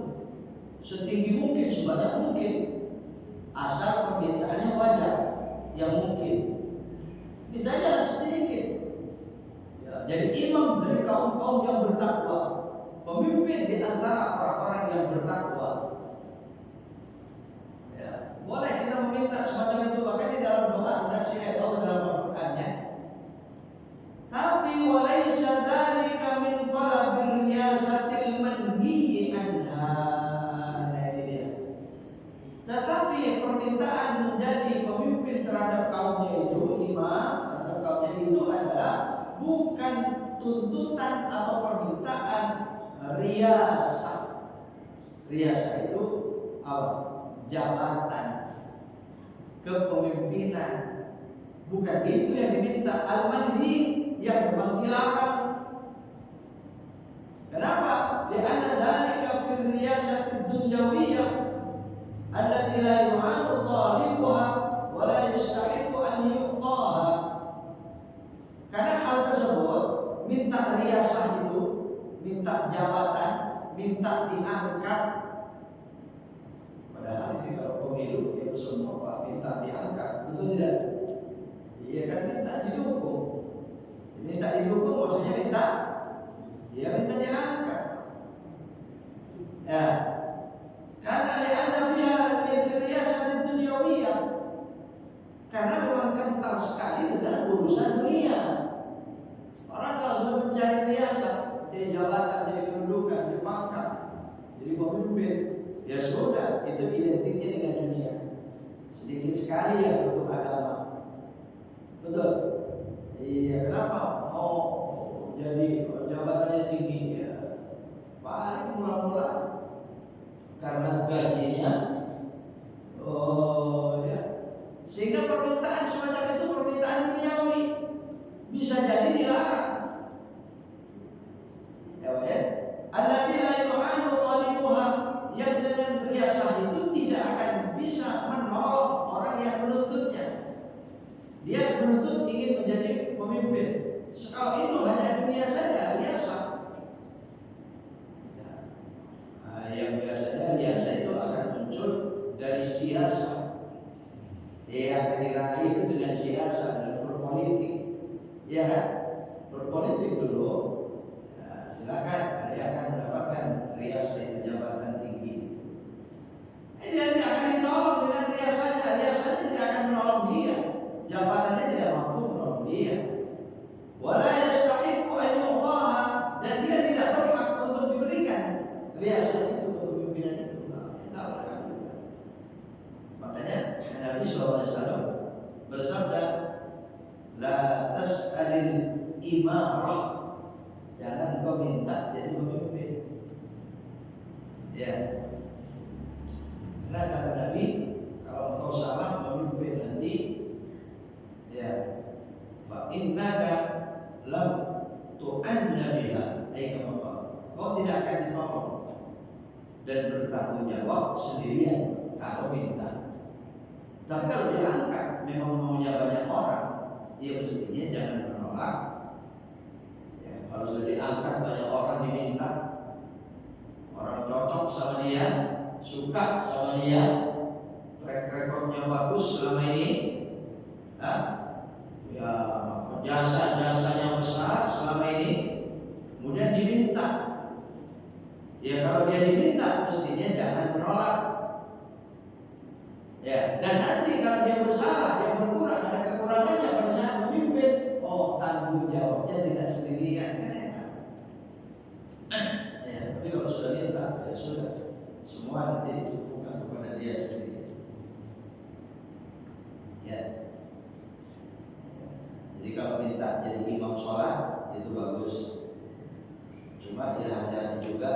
setinggi mungkin, sebanyak mungkin, asal permintaannya wajar, yang mungkin. Minta jangan sedikit. Ya, jadi imam dari kaum-kaum yang bertakwa, pemimpin di antara orang-orang yang bertakwa. Ya, boleh kita meminta semacam itu, bahkan di dalam doa redaksi ayat Allah dalam Al-Qur'annya. Tapi walaysa dzalika min talabir riyasatil manhi anha. Nah, ini dia. Tetapi permintaan menjadi pemimpin terhadap kaumnya itu, imam terhadap kaumnya itu adalah bukan tuntutan atau permintaan riyasah. Riyasah itu apa? Jabatan, kepemimpinan. Bukan itu yang diminta. Al-manhi yang memang dilarang. Kenapa? Lianna dzalika fi riyasati dunyawiyah allati la yu'anu talibuha wa la yastahiqu an yuqtaha. Karena hal tersebut, minta riyasah itu, minta jabatan, minta diangkat. Padahal ini kalau pemilu ya semua minta diangkat, betul tidak? Iya kan, minta didukung. Minta didukung maksudnya minta diangkat. Ya. Karena li'anna fiha riyasat dunyawiyah. Karena memang kental sekali dengan urusan dunia. Orang kalau sudah mencari riyasat, jadi jabatan, jadi kedudukan, jadi pangkat, jadi pemimpin, ya sudah, itu identiknya dengan dunia. Sedikit sekali ya untuk agama. Betul? Iya, kenapa? Oh, jadi jabatannya tinggi ya. Paling mula-mula karena gajinya. Oh ya. Sehingga permintaan semacam itu permintaan duniawi, bisa jadi dilarang. Ya, allati la yu'anu talibuha, yang dengan riyasah itu tidak akan bisa menolong orang yang menuntutnya. Dia menuntut ingin menjadi pemimpin. Kalau itu hanya dunia saja, riyasah. Nah, yang biasanya riyasah itu akan muncul dari siasah. Dia akan diraih itu dengan siasah dan berpolitik. Ya kan? Berpolitik dulu. Nah, silakan, dia akan mendapatkan riyasah itu, jabatan tinggi. Dia tidak akan ditolong dengan riyasahnya. Riyasahnya tidak akan menolong dia. Jabatannya tidak mampu menolong dia. Wala yastahiqu an yu'taha, dan dia tidak berhak untuk diberikan riyasah itu, kepemimpinan itu. Tidak berhak. Makanya Nabi SAW bersabda, la tas'alil imarah, jangan kau minta jadi pemimpin. Ya. Karena kata Nabi, kalau kau salah memimpin nanti, ya, fa innaka lam tu'ad tu'anna biha, kau tidak akan ditolong dan bertanggung jawab sendirian kalau minta. Tapi kalau diangkat memang maunya banyak orang, dia mestinya jangan menolak. Ya, kalau sudah diangkat banyak orang diminta, orang cocok sama dia, suka sama dia, track recordnya bagus selama ini, ya jasa-jasanya besar selama ini, kemudian diminta. Ya kalau dia diminta mestinya jangan menolak. Ya, dan nanti kalau dia bersalah, dia berkurang, ada kekurangannya pada saat memimpin, oh tanggung jawabnya tidak sendirian, kan enak. Ya, tapi kalau sudah minta, ya sudah, semua nanti bukan kepada dia sendiri. Ya. Jadi kalau minta jadi imam sholat itu bagus. Cuma ya hati-hati juga,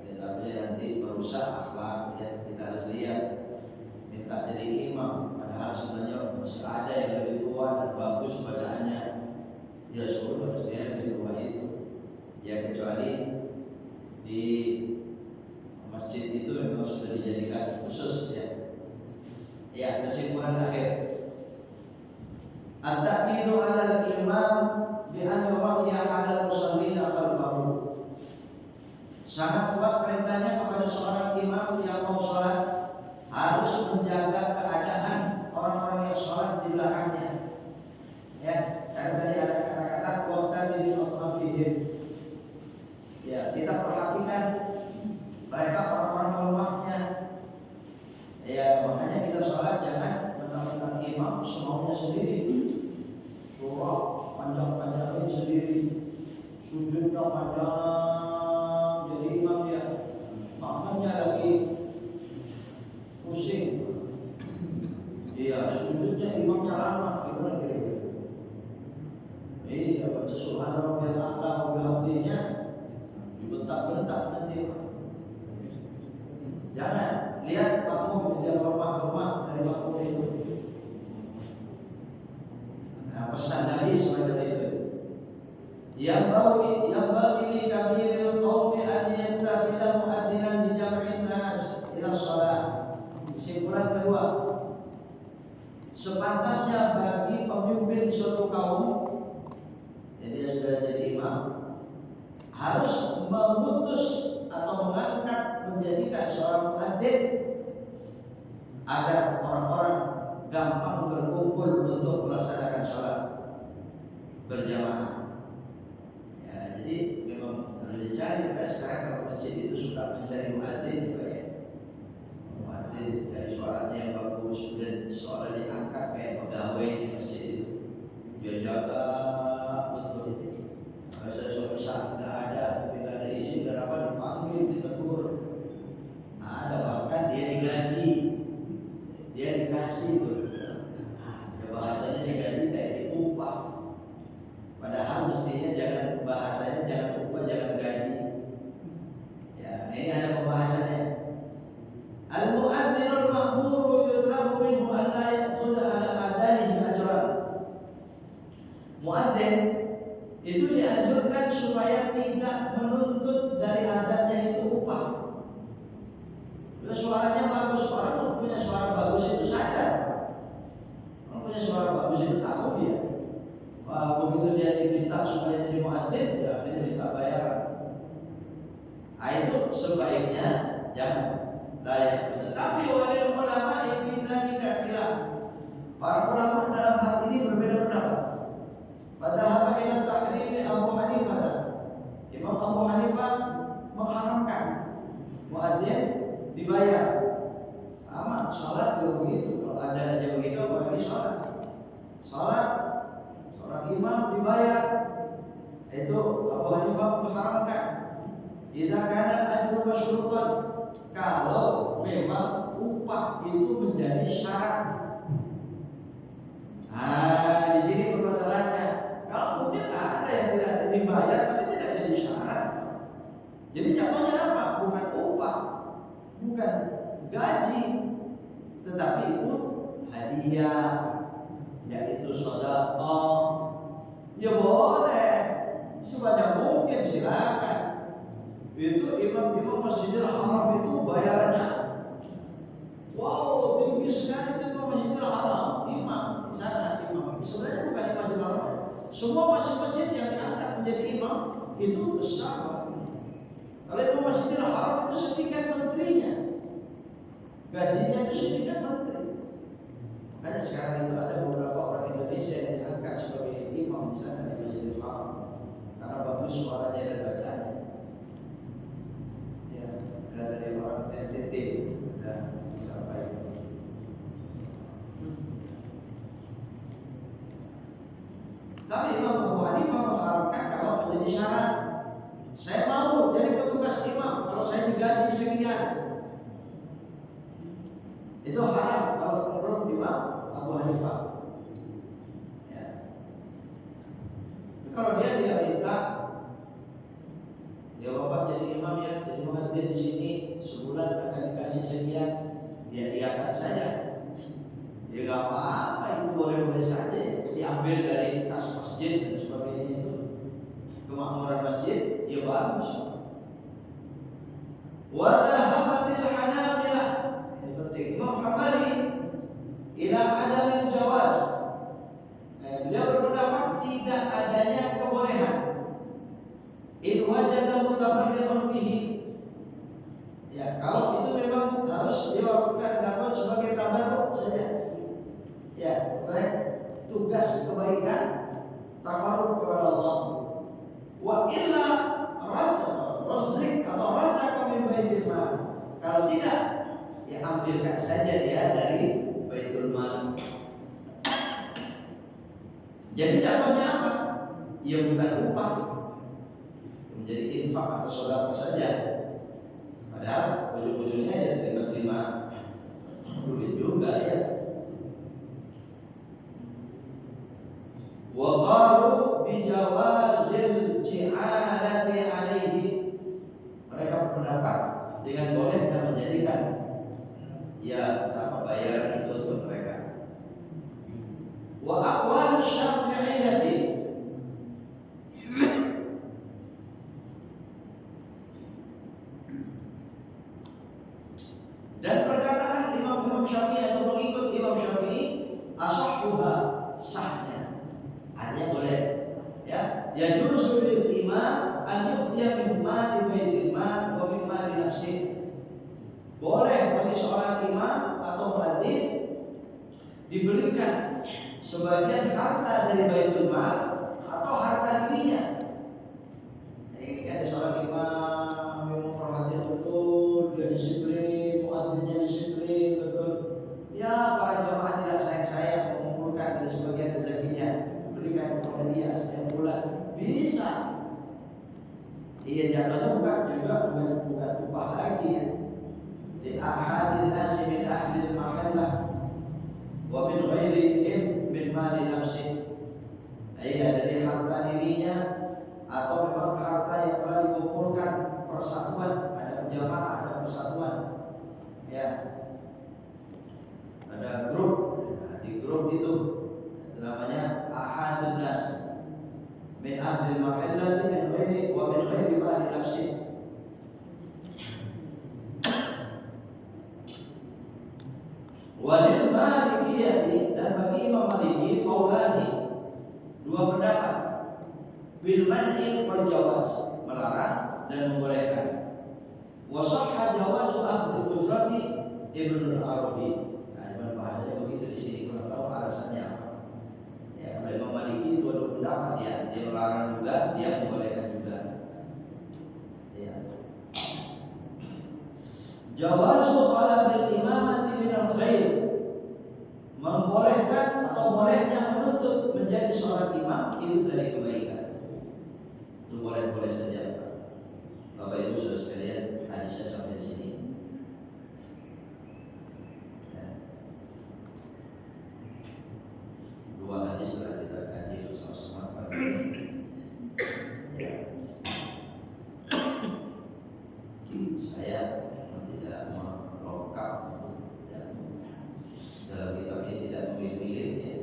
ya tapi nanti merusak akhlak. Ya kita harus lihat. Minta jadi imam, padahal sebenarnya masih ada yang lebih tua dan bagus bacaannya. Ya suruh harus dia lebih tua itu. Ya kecuali di masjid itu memang sudah dijadikan khusus ya. Ya kesimpulan akhir. At-taqidu 'ala al-imam bi an yu'ayya 'ala al-musallina khalfahu. Sangat kuat perintahnya kepada seorang imam yang mau sholat harus menjaga keadaan orang-orang yang sholat di belakangnya. Ya, karena tadi ada kata-kata waqtadi bi-atfihim. Ya, kita perhatikan mereka orang-orang lemahnya. Ya, makanya kita sholat jangan mentang-mentang imam semaunya sendiri. Surah panjang-panjangin sendiri, sujudnya panjang, jadi imam dia maknanya lagi pusing. Iya, sujudnya imamnya lama, gimana kira-kira? Iya, baca subhana rabbiyal a'la wa bihamdihi dibentak-bentak nanti. Jangan lihat makmum dia lemah-lemah dari makmum itu. Nah, pesan Nabi semacam itu. Yang bagi li kabiril qaumi an yattakhidha mu'addzinan li jam'in nas ila shalah. Kesimpulan kedua, sepantasnya bagi pemimpin suatu kaum, jadi dia sudah jadi imam, harus memutus atau mengangkat menjadikan seorang muadzin agar orang-orang gampang berkumpul untuk melaksanakan sholat berjamaah. Ya, jadi memang harus dicari. Sekarang kalau masjid itu suka mencari muadzin, ya. Muadzin cari suaranya yang bagus, dan suara diangkat kayak pegawai di masjid itu. Dia jaga betul itu. Kalau saya suatu saat nggak ada, tapi nggak ada izin, dan apa dipanggil, ditegur. Nah, ada bahkan dia digaji, dia dikasih tuh. Ya bahasanya digaji kayak diupah. Padahal mestinya jangan bahasanya jangan upah, jangan gaji. Ya, ini ada pembahasannya. Al-mu'adzinul ma'muru yutlabu minhu an la ya'khudha 'ala adanihi ajran. Muadzin itu dianjurkan supaya tidak menuntut dari adzannya itu upah. Suaranya bagus, orang punya suara bagus itu sadar. Orang punya suara bagus itu tahu dia. Wah, begitu dia diminta supaya jadi muadzin, ya akhirnya minta bayaran. Nah, itu sebaiknya jangan. Tetapi walil ulama fi dzalika khilaf. Para ulama dalam hal ini berbeda pendapat. Padahal ila tahrim Abu Hanifah. Imam Abu Hanifah mengharamkan muadzin dibayar. Sama sholat juga begitu. Kalau ada aja begitu, apalagi sholat. Sholat seorang imam dibayar. Itu Abu Hanifah mengharamkan. Idza kana ajru masyrutan, kalau memang upah itu menjadi syarat. Nah, di sini permasalahannya. Kalau mungkin ada yang tidak dibayar tapi tidak jadi syarat. Jadi jatuhnya apa? Bukan upah, bukan gaji, tetapi itu hadiah, yaitu sedekah. Ya boleh sebanyak mungkin silakan. Itu imam-imam Masjidil Haram itu bayarannya, wow, tinggi sekali itu Masjidil Haram. Imam di sana, imam sebenarnya bukan di Masjidil Haram. Semua masjid-masjid yang diangkat menjadi imam itu besar. Kalau imam Masjidil Haram itu setingkat menterinya, gajinya itu setingkat menteri. Makanya sekarang itu ada beberapa orang Indonesia yang diangkat sebagai imam di sana di Masjidil Haram karena bagus suaranya dan bacanya. Ya, dari orang NTT dan sampai. Tapi Imam Abu Hanifah mengharapkan kalau menjadi syarat, saya mau jadi petugas imam kalau saya digaji sekian. Itu haram kalau menurut Imam Abu Hanifah. Ya. Kalau dia tidak minta, ya bapak jadi imam ya, jadi muadzin di sini sebulan akan dikasih sekian, dia iakan saja. Ya nggak apa-apa, itu boleh-boleh saja. Diambil dari kas masjid dan sebagainya itu, kemakmuran masjid, ya bagus. Wadahabatil Hanabilah, ini penting. Imam Hambali ila adamil jawaz, beliau berpendapat tidak adanya kebolehan. In wajada mutabarriman bihi. Ya, kalau itu memang harus dilakukan sebagai tabarruk saja. Ya, baik, tugas kebaikan takarrub kepada Allah. Wa illa razq atau razaq min baitil mal. Kalau tidak, ya ambilkan saja dia dari baitul mal. Jadi contohnya apa? Ya bukan upah, menjadi infak atau sedekah saja. Padahal ujung-ujungnya ya terima duit juga ya. Wa qalu bi jawazil ji'alati alaihi. Mereka berpendapat dengan bolehnya menjadikan ya apa bayaran itu untuk mereka. Wa aqwalu syafi'iyyati, dan perkataan Imam Syafi'i atau pengikut Imam Syafi'i, asahhuha, sahnya, artinya boleh. Ya, yajuzu lil imam an yu'tiya min mali baitil mal wa min mali nafsihi. Boleh bagi seorang imam atau muadzin diberikan sebagian harta dari baitul mal atau harta dirinya. Ini ada seorang imam yang memperhatikan betul, dia disiplin, muadzinnya disiplin betul. Ya, para jamaah tidak sayang-sayang mengumpulkan dari sebagian rezekinya, berikan kepada dia setiap bulan. Bisa. Iya, jatuhnya bukan upah lagi ya. Di ahadin nasi min ahli mahallah wa min ghairihim min mali nafsi. Iya, dari harta dirinya atau memang harta yang telah dikumpulkan persatuan, ada jamaah, ada persatuan. Ya. Ada grup. Nah, di grup itu namanya ahadun nas min ahli mahallati min ghairi wa min ghairi mali nafsi. Walil malikiyati, dan bagi Imam Maliki qaulani, dua pendapat. Bil man'i wal jawaz, melarang dan membolehkan. Wa sahha jawazu akhdhi ujrati Ibnu Arabi. Nah, bahasanya begitu di sini, kurang tahu alasannya apa. Ya, kalau Imam Maliki itu ada pendapat ya, dia melarang juga, dia membolehkan juga. Ya. Jawazu talabil imamati minal khair, membolehkan atau bolehnya menuntut menjadi seorang imam itu dari kebaikan. Itu boleh-boleh saja. Bapak Ibu saudara sekalian, hadisnya sampai di sini. Ya. Dua hadis telah kita kaji bersama-sama pada ini. Ya. Saya tidak melengkap ya. Dalam kitab ini tidak memilih-milih ya.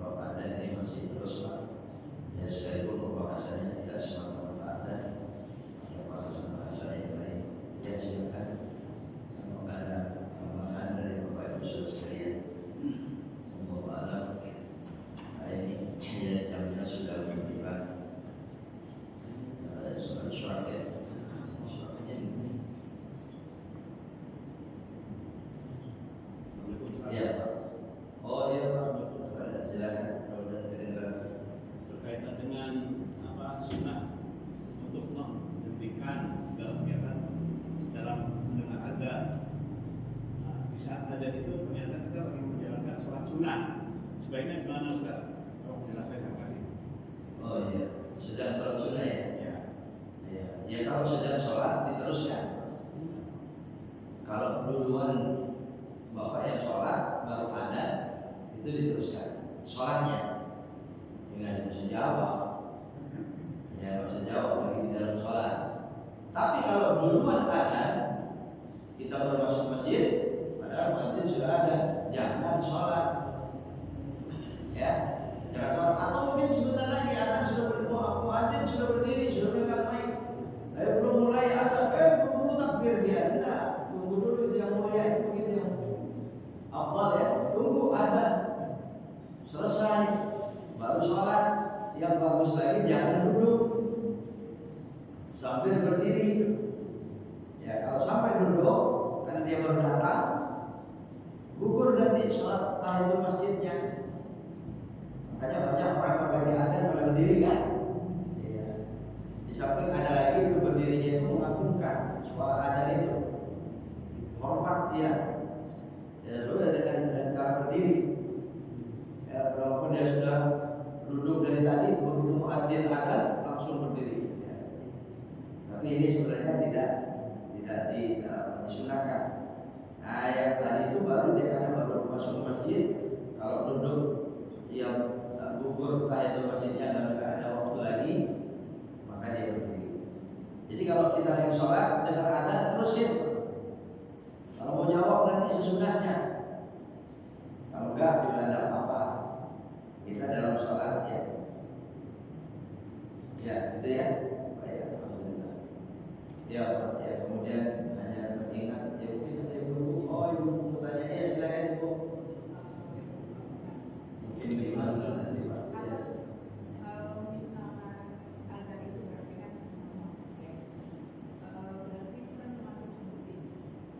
Bapak dan ini masih terus Pak. Ya, sekalipun bahasanya tidak semata-mata ada bahasa yang lain. Ya silakan. Semoga ada tambahan dari Bapak Ibu Saudara sekalian. Semoga alam ini ya jamnya sudah berubah. Surat ya. Suratnya ini. Ya Pak. Oh iya Pak. Silakan. Berkaitan dengan sunnah untuk menghentikan segala kegiatan secara mendengar azan. Nah, di saat azan itu ternyata kita lagi menjalankan sholat sunnah. Sebaiknya gimana Ustaz? Kalau penjelasan terima kasih. Oh iya, sedang sholat sunnah ya? Ya. Ya kalau sedang sholat diteruskan. Kalau duluan Bapak yang sholat baru adzan itu diteruskan sholatnya. Nggak bisa jawab. Ya nggak bisa jawab lagi di dalam sholat. Tapi kalau duluan adzan kita baru masuk masjid, padahal masjid sudah adzan, jangan sholat. Ya, jangan sholat. Atau mungkin sebentar lagi adzan sudah muadzin sudah berdiri, sudah pegang mic. Belum mulai adzan, buru-buru takbir dia. Enggak, tunggu dulu itu yang mulia itu begitu yang afdal ya. Tunggu adzan selesai, baru sholat. Yang bagus lagi jangan duduk sambil berdiri. Ya kalau sampai duduk karena dia baru datang, gugur nanti sholat tahiyatul masjidnya. Makanya banyak orang kalau lagi adzan pada berdiri kan. Ya. Di samping ada lagi itu berdirinya itu mengagungkan suara adzan itu, hormat dia. Ya sudah dengan cara berdiri. Ya walaupun dia sudah duduk dari tadi, begitu muadzin adzan langsung berdiri. Ya. Tapi ini sebenarnya tidak disunahkan. Nah yang tadi itu baru dia karena baru masuk masjid, kalau duduk yang gugur tahiyatul masjidnya dan tidak ada waktu lagi, maka dia berdiri. Jadi kalau kita lagi sholat dengar adzan terusin. Kalau mau jawab nanti sesudahnya. Kalau enggak juga ada apa-apa. Kita dalam sholat ya. Ya, itu ya. Baik, alhamdulillah. Ya, Pak. Ya, kemudian hanya teringat ya mungkin ada ibu. Oh, ibu mau tanya ya silakan ibu. Mungkin gimana nanti Pak. Ya. Kalau misalnya azan itu berarti kan berarti kan termasuk bukti.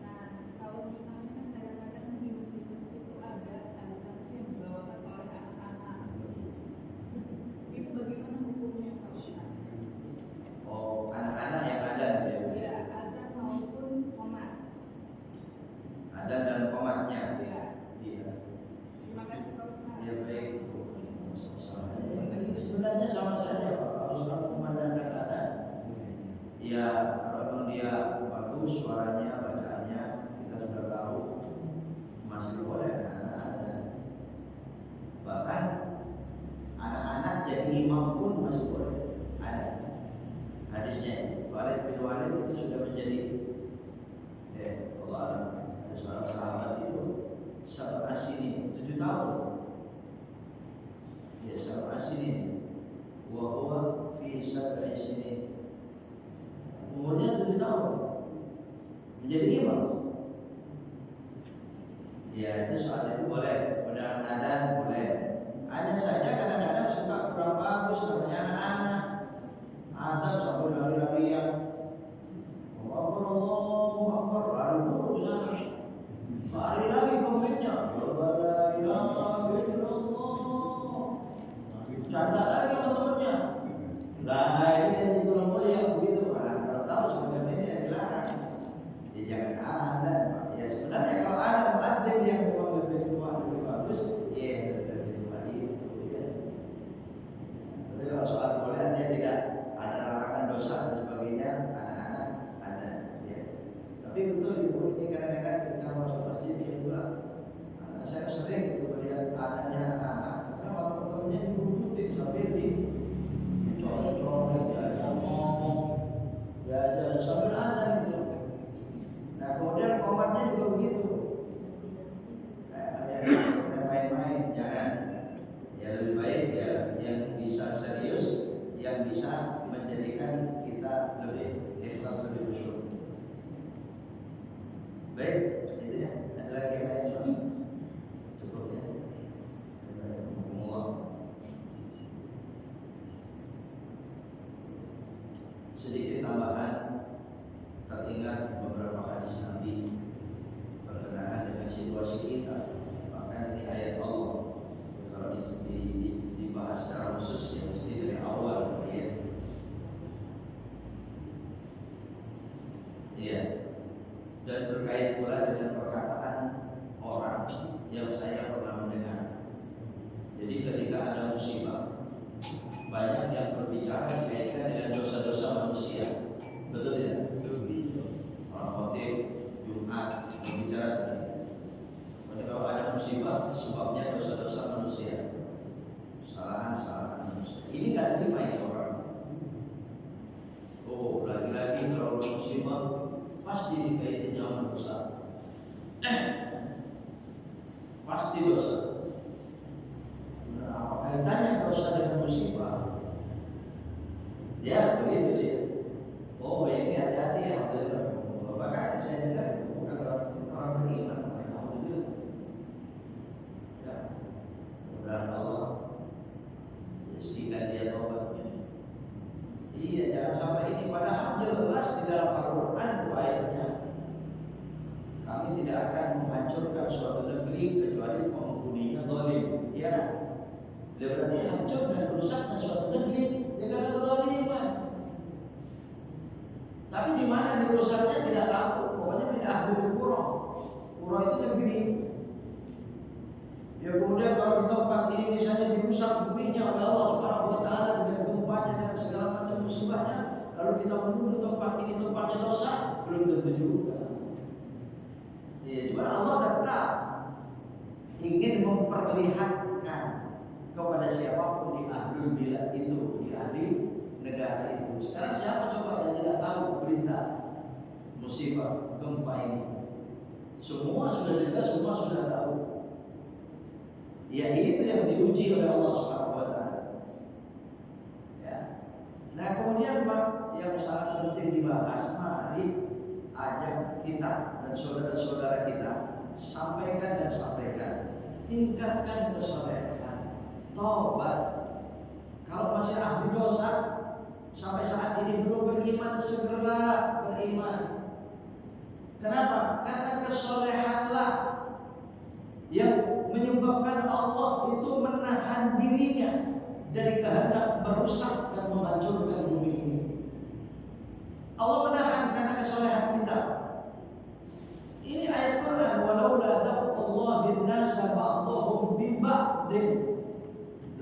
Nah, kalau misalnya kan kadang-kadang di masjid-masjid itu ada azan yang dibawakan oleh anak-anak. Itu bagaimana hukumnya kalau Oh, anak-anak yang ada ya. ya azan maupun qomat. Ada dan komatnya. Ya. Iya. Terima kasih Pak Ustaz. Ya baik. Sebenarnya sama saja Pak. Harus memandangkan adzan. Ya, kalau memang dia bagus suaranya, bacaannya, kita sudah tahu masih boleh anak-anak ada. Bahkan anak-anak jadi imam pun masih boleh ada. Hadisnya Walid bin Walid itu sudah menjadi Allah ada seorang sahabat itu sab'a sinin 7 tahun. Ya sab'a sinin wa huwa fi sab'i sinin. Umurnya 7 tahun menjadi imam. Ya itu soal itu boleh, mendengar adzan boleh. Hanya saja kadang-kadang suka kurang bagus namanya anak-anak. Adzan sampai lari-larian. Allahu Akbar, lari dulu ke sana. Lari lagi komitnya. La ilaha illallah. Canda lagi teman-temannya. Lah ini yang kurang mulia begitu. Nah, kalau tahu sebenarnya ini yang dilarang. Ya jangan adzan, Pak. Ya sebenarnya kalau ada muadzin yang memang lebih tua lebih bagus, ya lebih tua itu ya. Tapi kalau soal bolehnya tidak ada larangan dosa dan sebagainya, anak-anak ada ya. Tapi betul ibu ini kadang-kadang ketika masuk masjid ya itulah. Saya sering itu melihat adanya anak-anak karena waktu temennya dibutuhin sambil sedikit tambahan, teringat beberapa hadis Nabi berkenaan dengan situasi kita. Maka ini ayat Allah kalau dibahas secara khusus ya mesti dari awal ya. Iya. Dan berkait pula dengan perkataan orang yang saya pernah mendengar. Jadi ketika ada musibah, banyak yang berbicara dikaitkan dengan dosa-dosa manusia. Betul tidak? Orang khotib Jumat berbicara tadi. Kalau ada musibah, sebabnya dosa-dosa manusia, kesalahan manusia. Ini nggak terima ya orang. Oh, lagi-lagi kalau musibah pasti dikaitin sama dosa. Pasti dosa. Nah, apa kaitannya dosa dengan musibah? Ya begitu dia. Oh ini hati-hati ya. Bahkan saya dengar bukan orang beriman, mereka alhamdulillah. Ya, mudah-mudahan Allah pastikan dia taubat. Iya, jangan sampai ini padahal jelas di dalam Al-Quran itu ayatnya. Kami tidak akan menghancurkan suatu negeri kecuali penghuninya zalim. Ya, dia berarti hancur dan rusaknya suatu negeri dengan kezaliman. Tapi di mana dirusaknya tidak tahu. Pokoknya tidak ahli Qura. Qura itu negeri. Ya kemudian kalau di tempat ini misalnya dirusak bumi-nya oleh Allah Subhanahu wa taala dengan gempanya dengan segala macam musibahnya, lalu kita menuduh tempat ini tempatnya dosa, belum tentu juga. Ya, cuma Allah tetap ingin memperlihatkan kepada siapapun di ahlul bilad itu, di ahli negara itu. Sekarang siapa coba yang tidak tahu berita musibah gempa ini? Semua sudah dengar, semua sudah tahu. Ya itu yang diuji oleh Allah Subhanahu wa taala. Ya. Nah, kemudian Pak yang sangat penting dibahas, mari ajak kita dan saudara-saudara kita sampaikan dan sampaikan, tingkatkan kesolehan, taubat. Kalau masih ahli dosa sampai saat ini belum beriman, segera beriman. Kenapa? Karena kesolehanlah yang menyebabkan Allah itu menahan dirinya dari kehendak merusak dan menghancurkan bumi ini. Allah menahan karena kesolehan kita. Ini ayat Quran, walau la daf'ullah bin nasa ba'dhum bi ba'din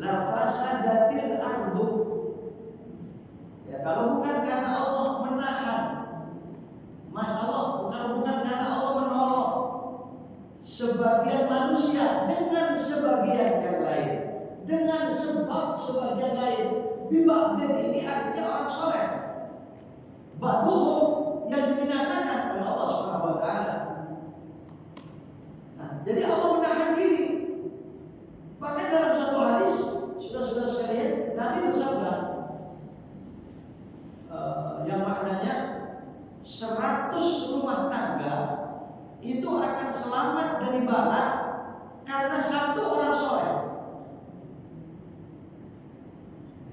la fasadatil ardu. Ya, kalau bukan karena Allah menahan, masalah bukan karena Allah menolong sebagian manusia dengan sebagian yang lain, dengan sebab sebagian lain. Bibadin ini artinya orang soleh. Ba'dhum yang dibinasakan oleh Allah Subhanahu wa taala. Nah, jadi Allah menahan diri. Bahkan dalam satu hadis, saudara-saudara sekalian, Nabi bersabda yang maknanya 100 rumah tangga itu akan selamat dari bala karena satu orang soleh.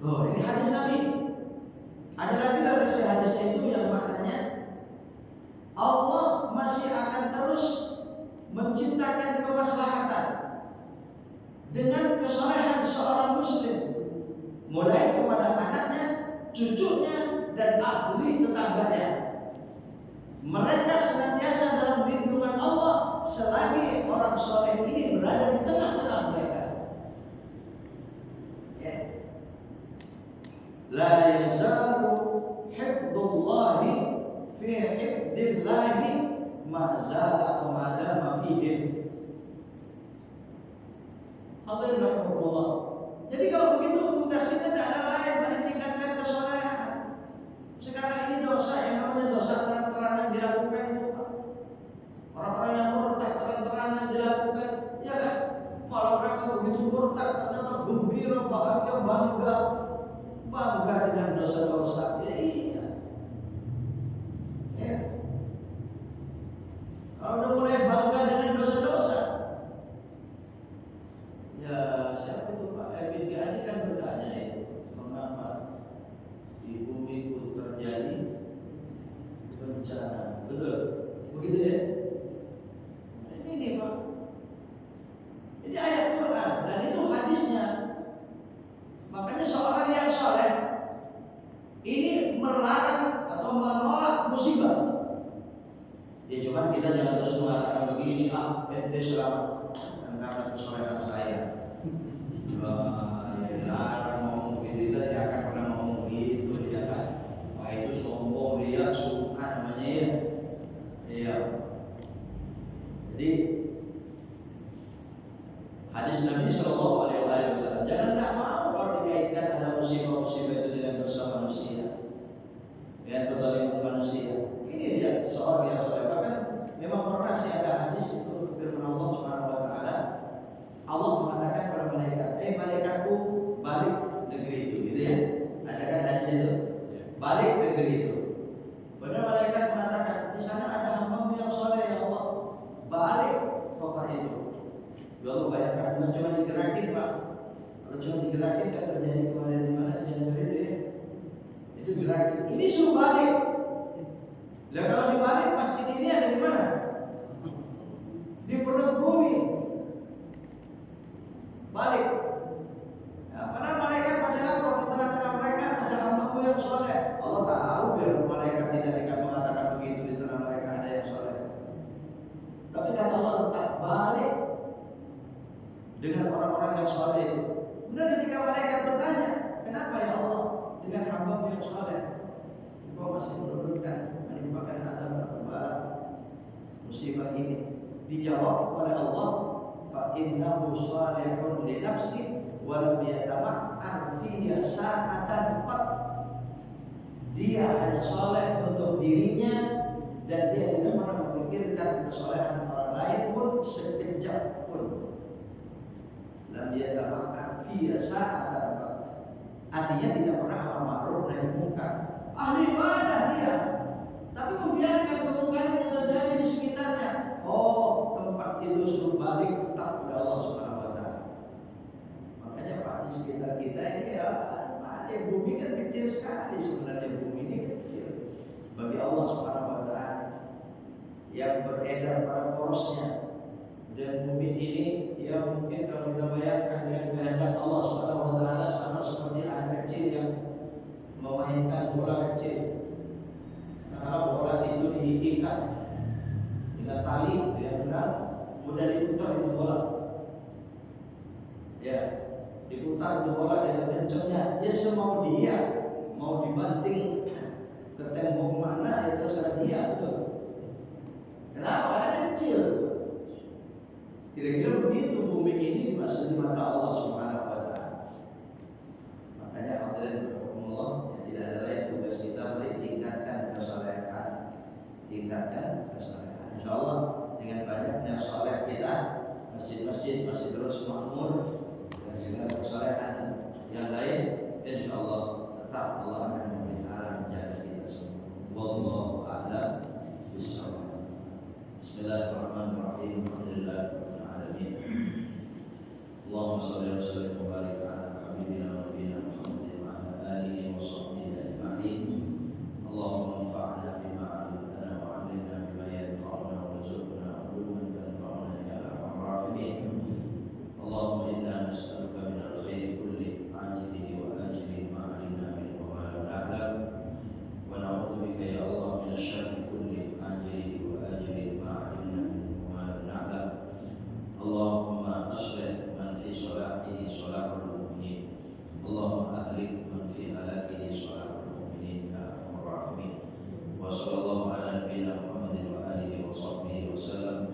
Oh, ini hadis Nabi. Ada lagi redaksi hadisnya itu yang maknanya Allah masih akan terus menciptakan kemaslahatan dengan kesolehan seorang muslim, mulai kepada anaknya, cucunya, dan ahli tetangganya. Mereka senantiasa dalam lindungan Allah selagi orang soleh ini berada di tengah-tengah mereka. Ya. La yazalu hifdzullahi fi hifdzillahi ma zala wa ma dama fihim. Alhamdulillah. Jadi kalau begitu tugas kita tidak ada lain, mari tingkatkan kesolehan. Sekarang ini dosa yang namanya dosa terang-terangan dilakukan itu, Pak. Orang-orang yang murtad terang-terangan dilakukan, ya kan? Malah mereka begitu murtad ternyata gembira, bahagia, bangga dengan dosa-dosa. Ya iya. Ya. Kalau udah mulai bangga dengan dosa-dosa, ya siapa itu Pak Ebin Gani kan bertanya itu, mengapa di bumi itu terjadi kita jangan terus mengatakan begini, ente selamat karena kesolehan saya. Dilarang ngomong gitu, kita tidak akan pernah ngomong gitu, ya kan? Wah itu sombong, dia suka namanya ya. Iya. Jadi hadis Nabi Shallallahu Alaihi Wasallam, jangan tak mau kalau dikaitkan ada musibah-musibah itu dengan dosa manusia, dengan kezaliman manusia. Ini dia seorang yang soleh. Bahkan memang pernah sih ada hadis itu firman Allah Subhanahu Wa Taala. Allah mengatakan kepada malaikat, malaikatku balik negeri itu, gitu ya. Ada kan hadis itu, balik negeri itu. Benar malaikat mengatakan, di sana ada hamba-Mu yang soleh ya Allah, balik kota itu. Ya Allah bayangkan, bukan cuma digerakin Pak. Kalau cuma digerakin kan terjadi kemarin di mana Cianjur itu ya. Itu gerakin. Ini suruh balik. Lah kalau dibalik masjid ini ada di mana? Di perut bumi. Balik. Nah, padahal malaikat masih lapor di tengah-tengah mereka ada hamba-Mu yang soleh. Allah tahu biar malaikat tidak mengatakan begitu di tengah mereka ada yang soleh. Tapi kata Allah tetap balik dengan orang-orang yang soleh. Kemudian ketika malaikat bertanya, kenapa ya Allah dengan hamba-Mu yang soleh Engkau masih menurunkan menimpakan azab berat musibah ini? Dijawab oleh Allah, fa innahu salihun li nafsi wa lam yatama'an fiha sa'atan qat. Dia hanya soleh untuk dirinya dan dia tidak pernah memikirkan kesolehan orang lain pun sekejap pun. Lam yatama'an fiha sa'atan qat. Artinya tidak pernah amal ma'ruf nahi munkar. Ahli ibadah dia, tapi membiarkan kemungkaran yang terjadi di sekitarnya. Oh, tempat itu suruh balik tetap kepada Allah Subhanahu Wa Taala. Makanya Pak, di sekitar kita ini ya, bumi kan kecil sekali sebenarnya, bumi ini kecil bagi Allah Subhanahu Wa Taala yang beredar pada porosnya. Dan bumi ini ya mungkin kalau kita bayangkan dengan kehendak Allah Subhanahu Wa Taala sama seperti anak kecil yang memainkan bola kecil. Nah, kalau bola itu diikat dengan tali, dia benar, kemudian diputar itu bola. Ya, diputar itu bola dengan kencangnya. Ya semau dia, mau dibanting ke tembok mana ya terserah dia tuh. Kenapa? Karena kecil. Kira-kira begitu bumi ini dimaksud di mata Allah Subhanahu Wa Taala. Makanya hadirin Allah, tidak ada lain tugas kita tingkatkan kesolehan, tingkatkan kesolehan. Insya Allah dengan banyaknya soleh kita, masjid-masjid masih terus makmur dan segala kesolehan yang lain, insya Allah tetap Allah akan memelihara menjaga kita semua. Wallahu a'lam bishawab. Bismillahirrahmanirrahim. Alhamdulillahirabbil alamin. Allahumma shalli wa sallim wa barik ala habibina wa nabiyina Muhammadin wa ala alihi wa sahbihi ajma'in. Allahumma anfa'na bima 'allamtana wa 'allimna bima yanfa'una wa rzuqna 'ilman tanfa'una ya arhamar rahimin. Allahumma inna nas'aluka min al-khairi kulli 'ajilihi wa ajilihi ma 'alimna minhu wa ma lam na'lam, wa na'udzubika ya Allah min asy-syarri kulli 'ajilihi wa ajilihi ma 'alimna minhu wa ma lam na'lam. Allahumma aslih man fi salahihi salahul mu'minin, Allahumma ahlik man fi halakihi salahul mu'minin ya arhamar rahimin. Wa sallallahu ala nabiyyina Muhammadin wa alihi wa sahbihi wa sallam.